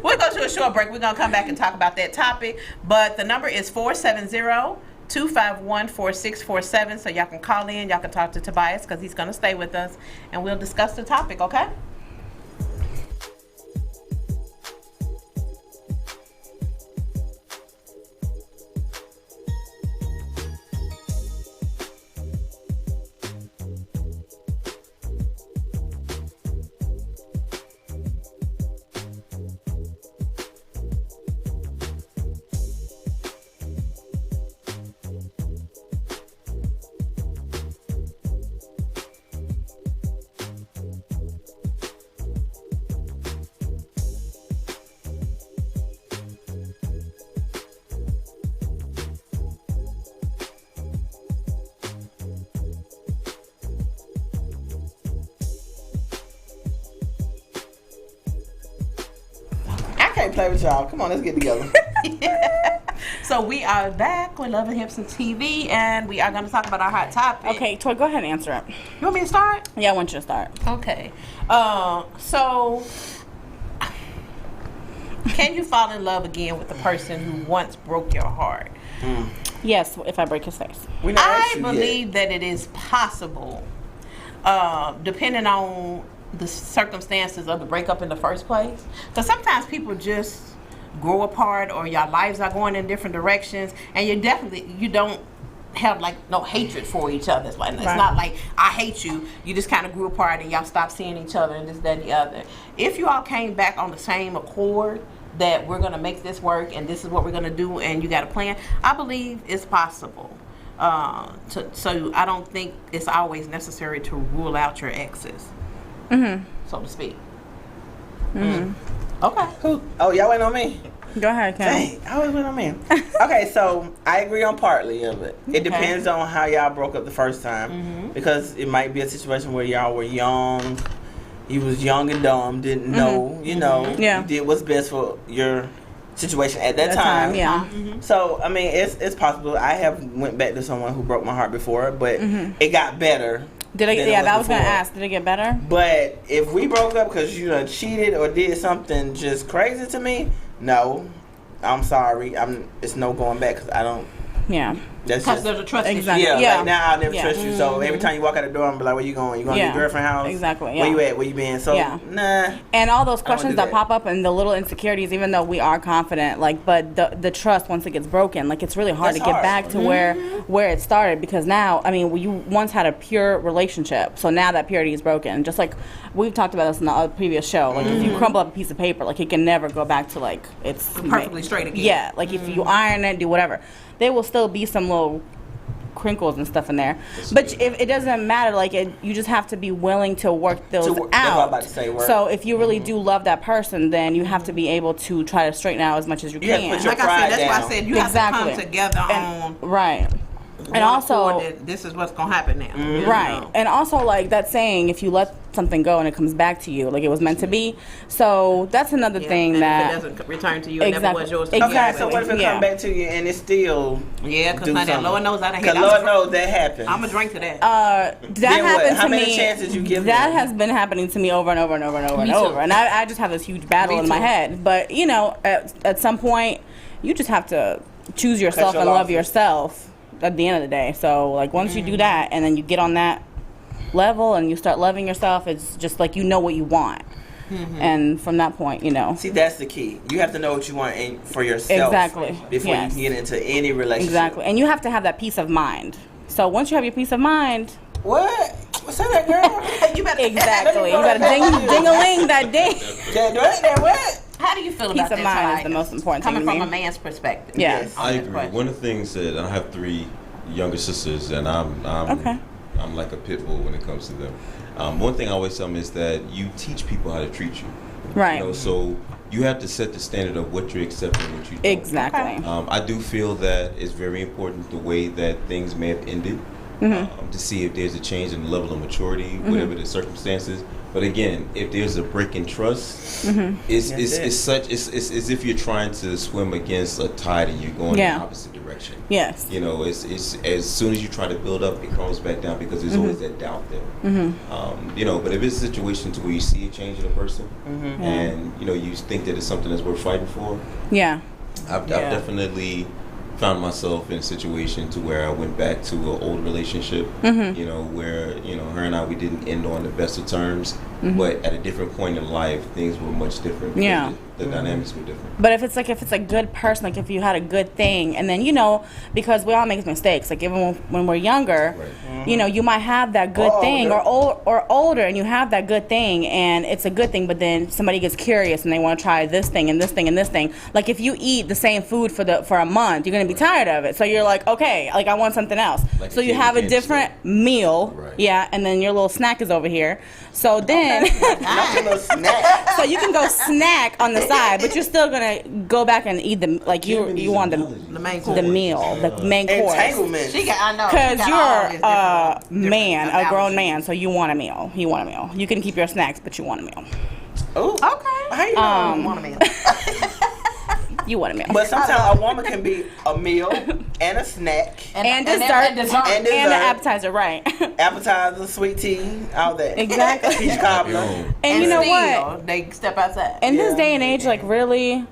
We'll go to a short break. We're gonna come back and talk about that topic. But the number is 470-251-4647. So y'all can call in. Y'all can talk to Tobias because he's gonna stay with us, and we'll discuss the topic. Okay. Can't play with y'all. Come on, let's get together. So we are back with Loveandhipstv, and we are going to talk about our hot topic. Okay, Toy, go ahead and answer it. You want me to start? Yeah, I want you to start. Okay. So can you fall in love again with the person who once broke your heart? Yes, if I break his face. I believe that it is possible, depending on the circumstances of the breakup in the first place. Because sometimes people just grow apart, or your lives are going in different directions, and you don't have like no hatred for each other. It's not like I hate you. You just kind of grew apart and y'all stopped seeing each other and this, that, and the other. If you all came back on the same accord that we're going to make this work and this is what we're going to do and you got a plan, I believe it's possible. So I don't think it's always necessary to rule out your exes, so to speak. Okay. Oh, y'all waiting on me? Go ahead, Ken. Dang, I always went on me. Okay, so I agree on partly of it. It depends on how y'all broke up the first time, because it might be a situation where y'all were young. You was young and dumb, didn't know, you did what's best for your situation at that time. So, I mean, it's possible. I have went back to someone who broke my heart before, but it got better. Did it? Yeah, I was going to ask. Did it get better? But if we broke up because you done cheated or did something just crazy to me, no, I'm sorry. It's no going back because I don't. Yeah. That's because just, there's a trust exactly. issue. Yeah, like now I'll never trust you. So every time you walk out the door, I'm like, where you going? You going to your girlfriend's house? Exactly. Yeah. Where you at? Where you been? So nah. And all those questions that pop up and the little insecurities, even though we are confident, like, but the trust once it gets broken, like it's really hard to get back to where it started, because now, I mean, you once had a pure relationship, so now that purity is broken. Just like we've talked about this in the previous show, like if you crumble up a piece of paper, like it can never go back to like it's perfectly straight again. Yeah, like if you iron it, do whatever, there will still be some little crinkles and stuff in there, but if it doesn't matter, like you just have to be willing to work those out. That's what I'm about to say, work. So if you really do love that person, then you have to be able to try to straighten out as much as you can. Put your like I said, that's down. why I said you have to come together on right. And also, this is what's gonna happen now. Right. And also, like that saying, if you let something go and it comes back to you, like it was meant to be. So that's another thing and that if it doesn't return to you, it never was yours. Okay, so what if it come back to you and it's still because now Lord knows I done hit. Lord knows that happens. I'm gonna drink to that. That happened How to many me. chances you give that them? has been happening to me over and over and over and over and over, and I just have this huge battle in my head. But you know, at some point, you just have to choose yourself and love yourself. At the end of the day, so like once you do that and then you get on that level and you start loving yourself, it's just like you know what you want, and from that point, see, that's the key. You have to know what you want for yourself before you can get into any relationship. And you have to have that peace of mind. So once you have your peace of mind, what? What's that, girl? You better you better ding-a-ling that ding. What? How do you feel peace about of mind is the most important thing? Coming from a man's perspective. Yes. I agree. One of the things that I have 3 younger sisters, and I'm like a pit bull when it comes to them. One thing I always tell them is that you teach people how to treat you. Right. So you have to set the standard of what you're accepting and what you don't. Exactly. I do feel that it's very important the way that things may have ended, to see if there's a change in the level of maturity, whatever the circumstances. But again, if there's a break in trust, it's as if you're trying to swim against a tide and you're going in the opposite direction. Yes. You know, it's as soon as you try to build up, it comes back down because there's always that doubt there. You know, but if it's a situation to where you see a change in a person, and you know you think that it's something that's worth fighting for, I've definitely found myself in a situation to where I went back to an old relationship, you know, where, you know, her and I, we didn't end on the best of terms, but at a different point in life, things were much different. Yeah. The dynamics were different. But if it's a good person, like if you had a good thing, and then, you know, because we all make mistakes, like even when we're younger, you know, you might have that good thing, or older, and you have that good thing, and it's a good thing, but then somebody gets curious and they want to try this thing and this thing and this thing. Like if you eat the same food for a month, you're gonna be tired of it. So you're like, okay, like I want something else. Like so you have a different meal, and then your little snack is over here. So then, so you can go snack on the side, but you're still gonna go back and eat the you want the main course. The meal, the main course. Entanglement. Because you're a man, a grown man, so you want a meal. You want a meal. You can keep your snacks, but you want a meal. Oh, okay. How you know you want a meal? You want a meal. But sometimes a woman can be a meal and a snack and dessert and an appetizer, right? Appetizer, sweet tea, all that. Exactly. Peach cobbler. And you know what? They step outside. In this day and age, like really,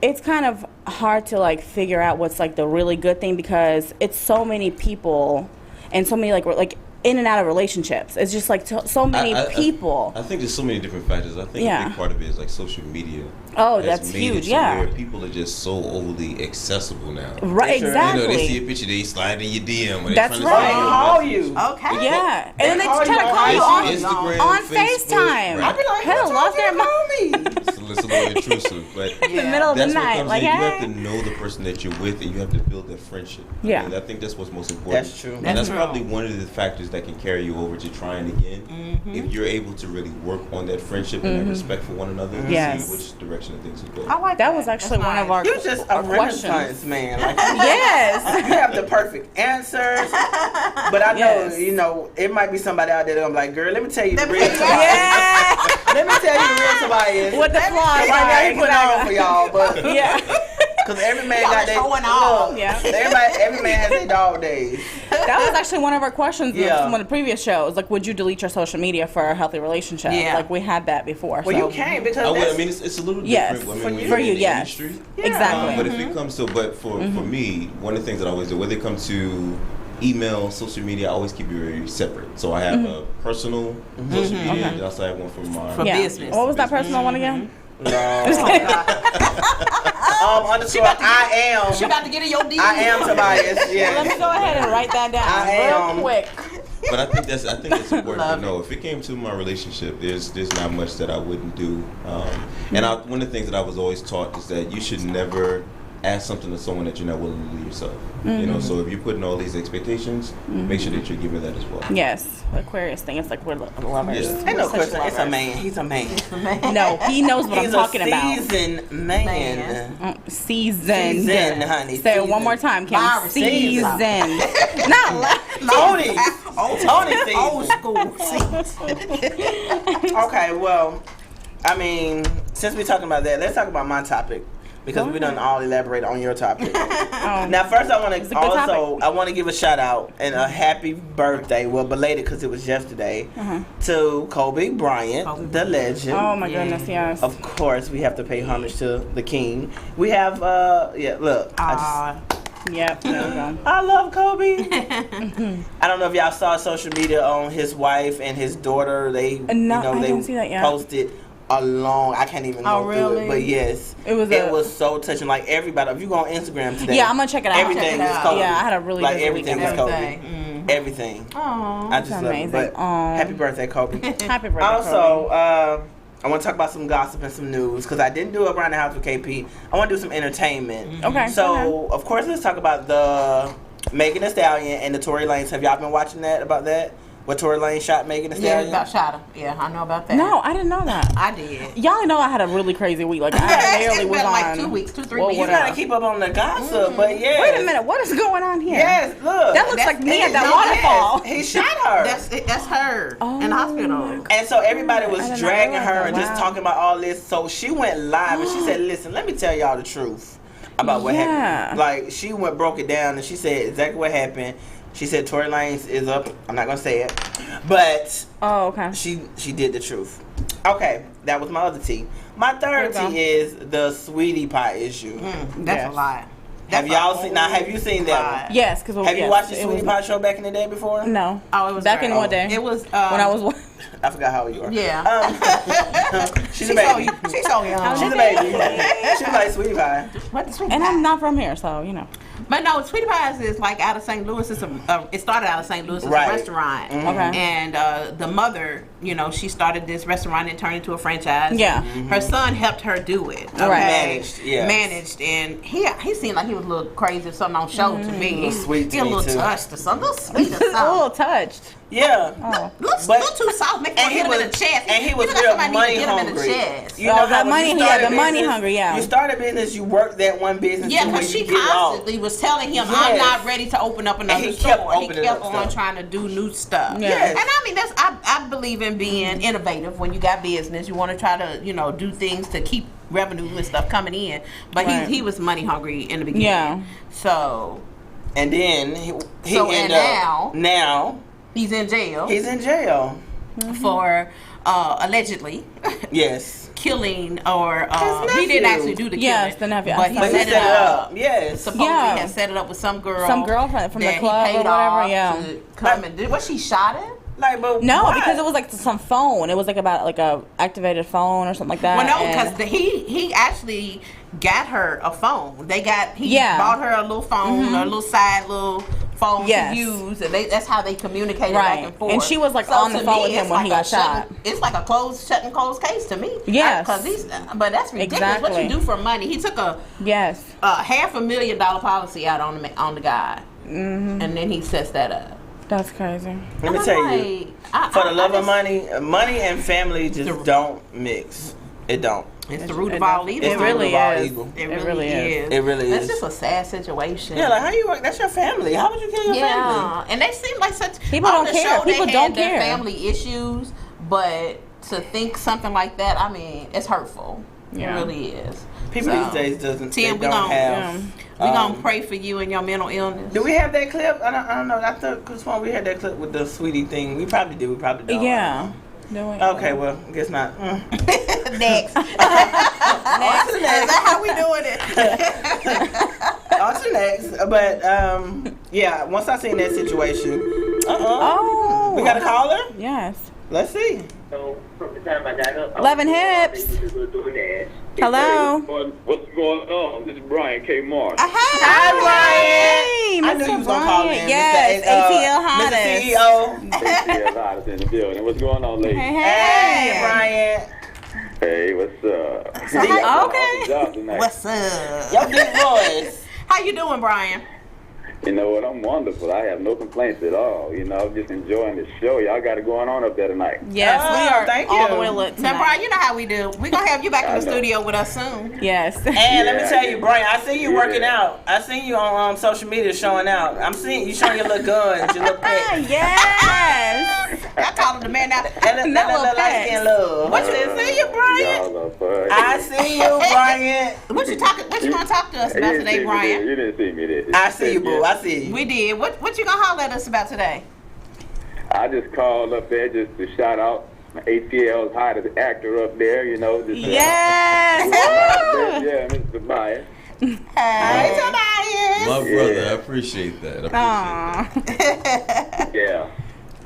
it's kind of hard to like figure out what's like the really good thing because it's so many people and so many like in and out of relationships. It's just like so many people. I think there's so many different factors. I think a big part of it is like social media. Oh, that's huge, where people are just so overly accessible now. Right, exactly. You know, they see a picture, they slide in your DM. When that's right. They call you. Okay. Yeah. And then they try to call you on Instagram, on FaceTime. FaceTime. I'd be like, hell, lost their mind. It's a little intrusive, but in the middle of the night, like you have to know the person that you're with, and you have to build that friendship. Yeah. And I think that's what's most important. That's true. And that's probably one of the factors that can carry you over to trying again. If you're able to really work on that friendship and that respect for one another, and see which direction things will go. That was actually one of our You're just a Renaissance man. Like, yes. You have the perfect answers. But I know, you know, it might be somebody out there that I'm like, girl, let me tell you the real Tobias. Let me tell you the real Tobias. What the flaws right now he put on for y'all, but because every man got that. Every man has their dog days. That was actually one of our questions from one of the previous shows. Like, would you delete your social media for a healthy relationship? Yeah. Like, we had that before. Well, you can because I mean, it's a little different when you're in the industry. Exactly. But if it comes to, for me, one of the things that I always do, when it comes to email, social media, I always keep it very separate. So I have a personal social media, and I also have one for my business. What was that personal one again? No. I am. She about to get in your DM. I am Tobias. Yeah. Let me go ahead and write that down real quick. But I think that's important to know. If it came to my relationship, there's not much that I wouldn't do. And one of the things that I was always taught is that you should never ask something to someone that you're not willing to do yourself. You know, so if you're putting all these expectations, make sure that you're giving that as well. Yes, the Aquarius thing. It's like we're lovers. Yeah. Ain't no question. It's a man. He's a man. No, he knows what I'm talking about. He's a seasoned man. Seasoned, honey. Say it one more time, Kim. Seasoned. Not Tony. Tony. Old school. Okay, well, I mean, since we're talking about that, let's talk about my topic. Because we done all elaborate on your topic. Now, first I want to give a shout out and a happy birthday, well belated because it was yesterday, to Kobe Bryant, the legend. Oh my goodness, yes. Of course, we have to pay homage to the king. We have, look. Yep. I love Kobe. I don't know if y'all saw social media on his wife and his daughter. They, I didn't see that yet. Posted I can't even go through it, but yes, it was so touching. Like everybody, if you go on Instagram today, I'm gonna check it out. Everything is Kobe. Yeah, I had a really like good everything weekend. is Kobe. Everything. Oh, I just love it. But happy birthday, Kobe. Happy birthday. Also, I want to talk about some gossip and some news because I didn't do it around the house with KP. I want to do some entertainment. Okay. So of course, let's talk about the Megan Thee Stallion and the Tory Lanez. Have y'all been watching that about that? What Tory Lane shot Megan Thee Stallion? Yeah, shot her. Yeah, I know about that. No, I didn't know that. I did. Y'all know I had a really crazy week. Like I barely was on. Like 2 weeks, 3 weeks. You gotta keep up on the gossip, but yeah. Wait a minute, what is going on here? Yes, look. That looks like me at that waterfall. He shot her. That's her in the hospital. And so everybody was dragging her and just talking about all this. So she went live and she said, "Listen, let me tell y'all the truth about what happened." Like she broke it down and she said exactly what happened. She said Tory Lanez is up. I'm not gonna say it, but she did the truth. Okay, that was my other tea. My third tea is the sweetie pie issue. That's a lie. Have y'all seen? Now, have you seen that one? Yes, because have you watched the sweetie pie show back in the day before? No. Oh, it was back in what day? It was when I was. I forgot how old you are. Yeah. She's a baby. She's so young. She's a baby. She's like sweetie pie. What the sweetie and pie? I'm not from here, so you know. But no, Sweetie Pies is like out of St. Louis. It started out of St. Louis. It's a restaurant. Okay. And the mother, you know, she started this restaurant and turned it into a franchise. Yeah. Her son helped her do it. Okay? Managed, yeah. Managed, and he seemed like he was a little crazy or something on show to me. He sweet He a little touched or something. A little sweet or something. A little touched. Yeah. Little too soft. Make him hit him in the chest. And he was real money hungry. You know that money, the money hungry, You start a business, you work that one business. Yeah, because she constantly was telling him, "I'm not ready to open up another store." He kept on trying to do new stuff. Yes. And I mean, I believe in being innovative when you got business. You want to try to, you know, do things to keep revenue and stuff coming in. But he was money hungry in the beginning. Yeah. So. And then he ended up now. He's in jail. He's in jail for allegedly. Yes. Killing or he didn't actually do the killing. Yes, the nephew. But he set it up. Yes. Supposedly had set it up with some girl. Some girl from the club or whatever. Yeah. To come and do. Was she shot at? Like, but no, what? because it was like some phone. It was like about like a activated phone or something like that. Well, no, because he actually got her a phone. He bought her a little phone, a little phone to use, and that's how they communicated back and forth. And she was like on the phone with him when he got shot. It's like a shut and close case to me. Yes, but that's ridiculous. Exactly. What you do for money? He took a $500,000 policy out on the guy, and then he sets that up. That's crazy. Let me tell you, for the love of money and family just don't mix. It don't. It's the root of all evil. It really is. It really is. It really is. That's just a sad situation. Yeah, like how you work? That's your family. How would you kill your family? Yeah, and they seem like such people don't care. People don't care. Family issues, but to think something like that, I mean, it's hurtful. Yeah. It really is. People these days don't have. We're going to pray for you and your mental illness. Do we have that clip? I don't know. I thought because we had that clip with the sweetie thing. We probably do. We probably don't. Yeah. Okay, well, guess not. Next. On to next. Is that how we doing it? On to next. But, yeah, once I seen that situation. We got a caller? Yes. Let's see. So, from the time I got up, Loveandhipstv. Hello. What's going on? This is Brian K. Martin. Hi, Brian. I knew you was going to call in. Yes, ATL Hottest. Mr. CEO. ATL Hottest in the building. What's going on, ladies? Hey, Brian. Hey, what's up? Okay. What's up? Your deep voice. How you doing, Brian? You know what? I'm wonderful. I have no complaints at all. You know, I'm just enjoying the show. Y'all got it going on up there tonight. Yes, we are. Thank all you. the way lit. Now, Brian, you know how we do. We're going to have you back in the studio with us soon. Yes. And let me tell you, Brian, I see you working out. I seen you on social media showing out. I'm seeing you showing your little guns, your little pet. Yes. I called him the man now. That little light skin love. What you see you, Brian? I see you, Brian. What you going to talk to us about today, Brian? You didn't see me there. I see you, boo. I see you. We did. What you gonna holler at us about today? I just called up there just to shout out ATL's hottest actor up there, you know. Just, yes! Yeah, Mr. Tobias. Hey, Tobias! My brother, I appreciate that. Yeah.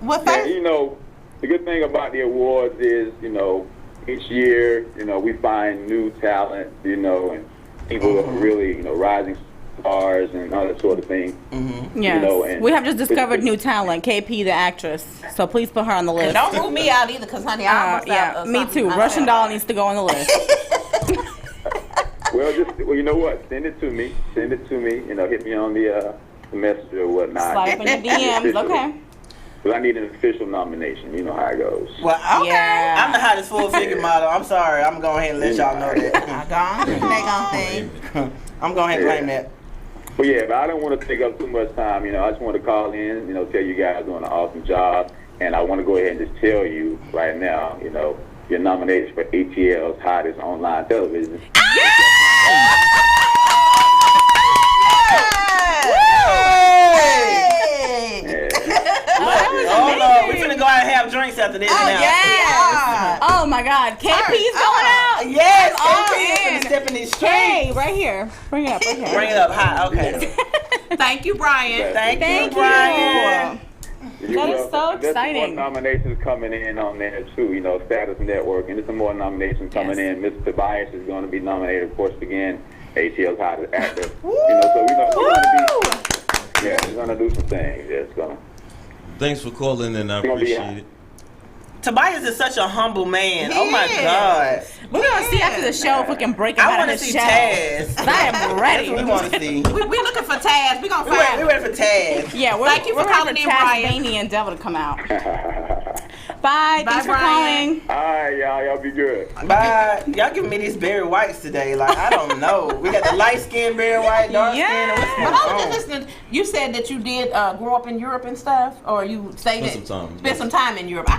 What you know, the good thing about the awards is, you know, each year, you know, we find new talent, you know, and people are really, you know, rising stars and all that sort of thing. Mm-hmm. Yes. You know, and we have just discovered new talent, KP the actress. So please put her on the list. And don't rule me out either, because honey, I almost out. Me too. Russian Doll needs to go on the list. Well, you know what? Send it to me. You know, hit me on the messenger or whatnot. Slide up in your DMs. Okay. But I need an official nomination. You know how it goes. Well, okay. Yeah. I'm the hottest full-figure model. I'm sorry. I'm going ahead and let y'all know that. I'm going ahead and claim that. But yeah, but I don't want to take up too much time. You know, I just want to call in, you know, tell you guys doing an awesome job. And I want to go ahead and just tell you right now, you know, you're nominated for ATL's hottest online television. We're gonna go out and have drinks after this. Oh my God, KP's going out. Yes, KP's stepping these streets. Hey, right here. Bring it up. Right here. Bring it up high. Okay. Thank you, Brian. Thank you, Brian. That is so exciting. There's more nominations coming in on there too. You know, Status Network, and there's some more nominations coming in. Mr. Tobias is going to be nominated, of course, again. ATL's hottest actor. You know, so we're gonna do some things. Yeah, it's gonna. Thanks for calling, and I appreciate it. Tobias is such a humble man. Oh my God. We're gonna see after the show if we can break him out of his shell. Taz. I am ready. That's what we want to see. We're looking for Taz. We're gonna find. We're ready for Taz. Yeah, thank you for calling in, Brian. And Devil to come out. Bye. Thanks for calling. All right, y'all be good. Bye. Y'all giving me these Barry Whites today. Like, I don't know. We got the light-skinned Barry White, dark-skinned. But I was just listening. You said that you did grow up in Europe and stuff, or you spent some time in Europe.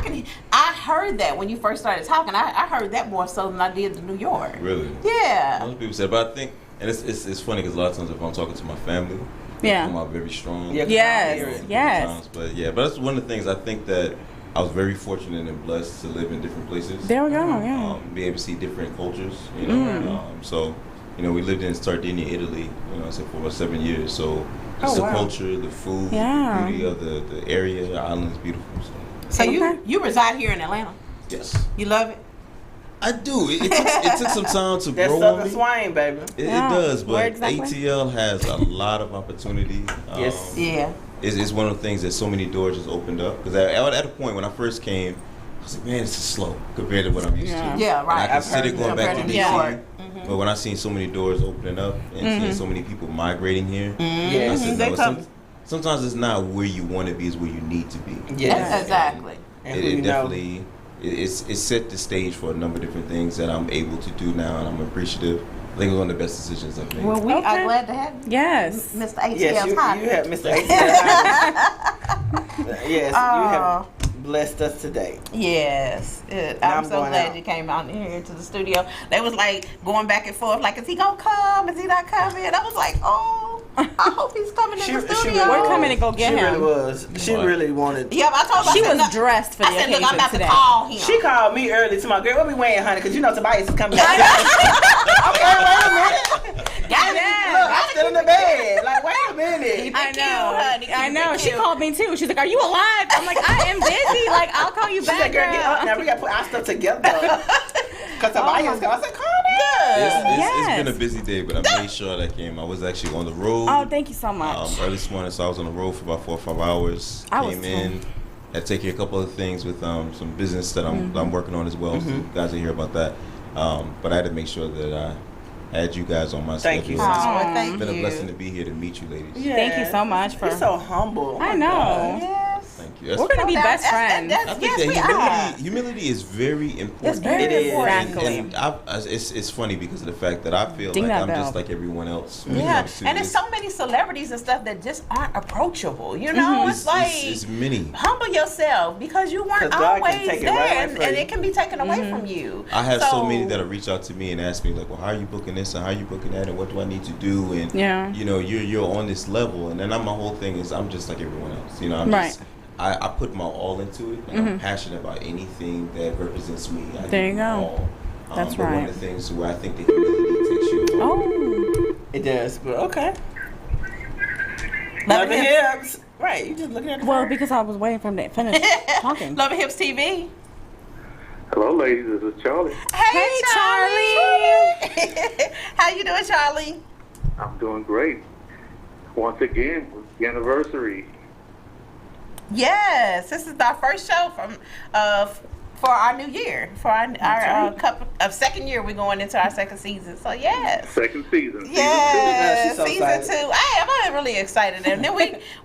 I heard that when you first started talking. I heard that more so than I did in New York. Really? Yeah. Most people say, but I think, and it's funny because a lot of times if I'm talking to my family, they come out very strong. Yes. But that's one of the things I think that I was very fortunate and blessed to live in different places. There we go. Yeah. Be able to see different cultures. You know. So, you know, we lived in Sardinia, Italy. You know, I said for about 7 years. So, just the culture, the food, the beauty of the area, the island is beautiful. So you reside here in Atlanta? Yes. You love it? I do. It took some time to grow on me. That's Swain, baby. It does, but ATL has a lot of opportunity. Yes. Yeah. It's one of the things that so many doors just opened up. Because at a point when I first came, I was like, man, this is slow compared to what I'm used to. Yeah, right. And I considered going back to DC. But when I seen so many doors opening up and seeing so many people migrating here, I said, no, sometimes it's not where you want to be, it's where you need to be. Yes, exactly. It definitely it set the stage for a number of different things that I'm able to do now, and I'm appreciative. I think it was one of the best decisions I've made. Well, we are glad to have you. Yes. Mr. ATL's Yes, you have Mr. ATL's Yes, you have blessed us today. Yes. I'm so glad you came out here to the studio. They was like going back and forth, like, is he going to come? Is he not coming? I was like, oh, I hope he's coming in the studio. We're coming to go get him. She really was. She really wanted. Yeah, but I told her. She was dressed for the occasion today. I'm about to call him. She called me early to my girl. What we wearing, honey? Because you know Tobias is coming back. Okay, wait a minute. I'm still in the bed. Like, wait a minute. I know. She called me too. She's like, "Are you alive?" I'm like, "I am busy. Like, I'll call you back." She's like, "Girl, get up now. We got to put our stuff together." Because Tobias got. I said, "Calm down." It's been a busy day, but I made sure that I came. I was actually on the road. Oh, thank you so much. Early this morning, so I was on the road for about 4 or 5 hours. Came in, had taken a couple of things with some business that I'm working on as well. So you guys will hear about that. But I had to make sure that I had you guys on my schedule. Thank you. Thank you. It's been a blessing to be here to meet you ladies. Yeah. Thank you so much for. You're so humble. I know. Yes. Thank you. We're gonna be best friends. I think that humility is very important. It's very important. And it's funny because of the fact that I feel like I'm just like everyone else. Yeah, and there's so many celebrities and stuff that just aren't approachable. You know, it's like it's many. Humble yourself because you weren't always there, and it can be taken away from you. I have so many that'll reach out to me and ask me like, well, how are you booking this and how are you booking that and what do I need to do, and you know, you're on this level, and then my whole thing is I'm just like everyone else. You know, I'm just. I put my all into it, and I'm passionate about anything that represents me. There you go. That's right. One of the things where I think the humility takes you. It does, but okay. Loveandhips. Right, you just looking at the Well, because I was waiting for him to finish talking. Loveandhipstv. Hello, ladies. This is Charlie. Hey, Charlie. How you doing, Charlie? I'm doing great. Once again, it's the anniversary. Yes, this is our first show from for our new year, for our second year. We're going into our second season. So yes, second season. Yes, so season excited. 2. I'm really excited. And then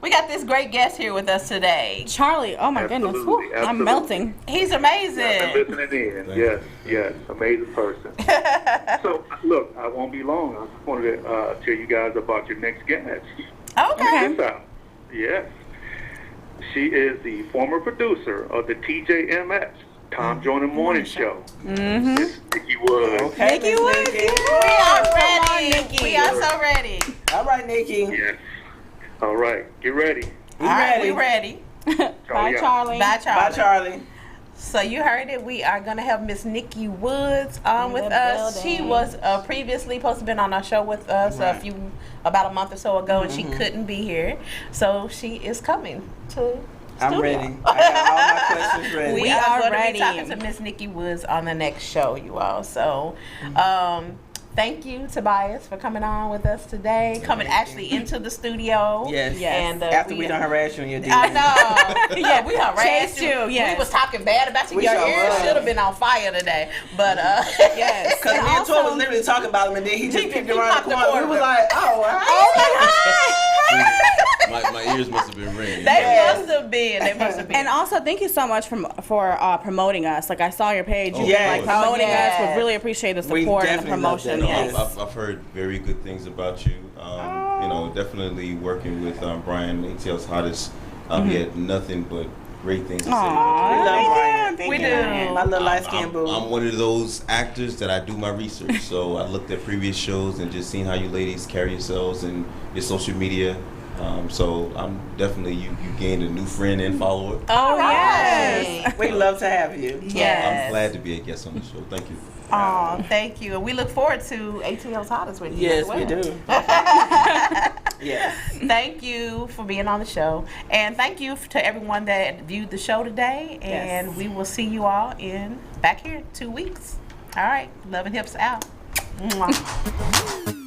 we got this great guest here with us today. Charlie, oh my goodness. Whew, I'm melting. He's amazing. Yeah, listening in. Yes, amazing person. So, look, I won't be long. I just wanted to tell you guys about your next guest. Okay. Check this out. Yes. She is the former producer of the TJMS, Tom Joyner Morning Show. Miss Nikki Woods. Okay, Nikki Woods. We are ready. We are so ready. All right, Nikki. Yes. All right, get ready. All right, we ready. Bye, Charlie. Bye, Charlie. Bye, Charlie. So you heard it. We are going to have Miss Nikki Woods on with us. She was previously supposed to be on our show with us about a month or so ago, and she couldn't be here. So she is coming to I'm studio. ready. I got all my questions ready. We are going to be talking to Miss Nikki Woods on the next show, you all. So thank you, Tobias, for coming on with us today. Coming actually into the studio. Yes. And after we done harass you in your DMs. I know. Yeah, we harassed you. Yes. We was talking bad about you. We Your sure ears was. should have been on fire today. But Yes. Because me and Toy was literally talking about him, and then he just peeked around popped the the corner. We was corner. like, My ears must have been ringing. They must have been. And also, thank you so much for promoting us. Like, I saw your page. You Yes. were, like, promoting yes. us. We really appreciate the We support and the definitely love promotion. that. Yes. I've heard very good things about you. You know, definitely working with Brian, ATL's hottest. He had nothing but great things to say. We love Brian. We do. My little light skin boo. I'm one of those actors that I do my research. So I looked at previous shows and just seen how you ladies carry yourselves and your social media. So I'm definitely you gained a new friend and follower. Oh, yes. We'd love to have you. Yes. I'm glad to be a guest on the show. Thank you. Oh, thank you. And we look forward to ATL's Hottest with you. Yes, as well. we do. Yes. Thank you for being on the show. And thank you to everyone that viewed the show today. And we will see you all back here in 2 weeks. All right. Love and Hips out. Mwah.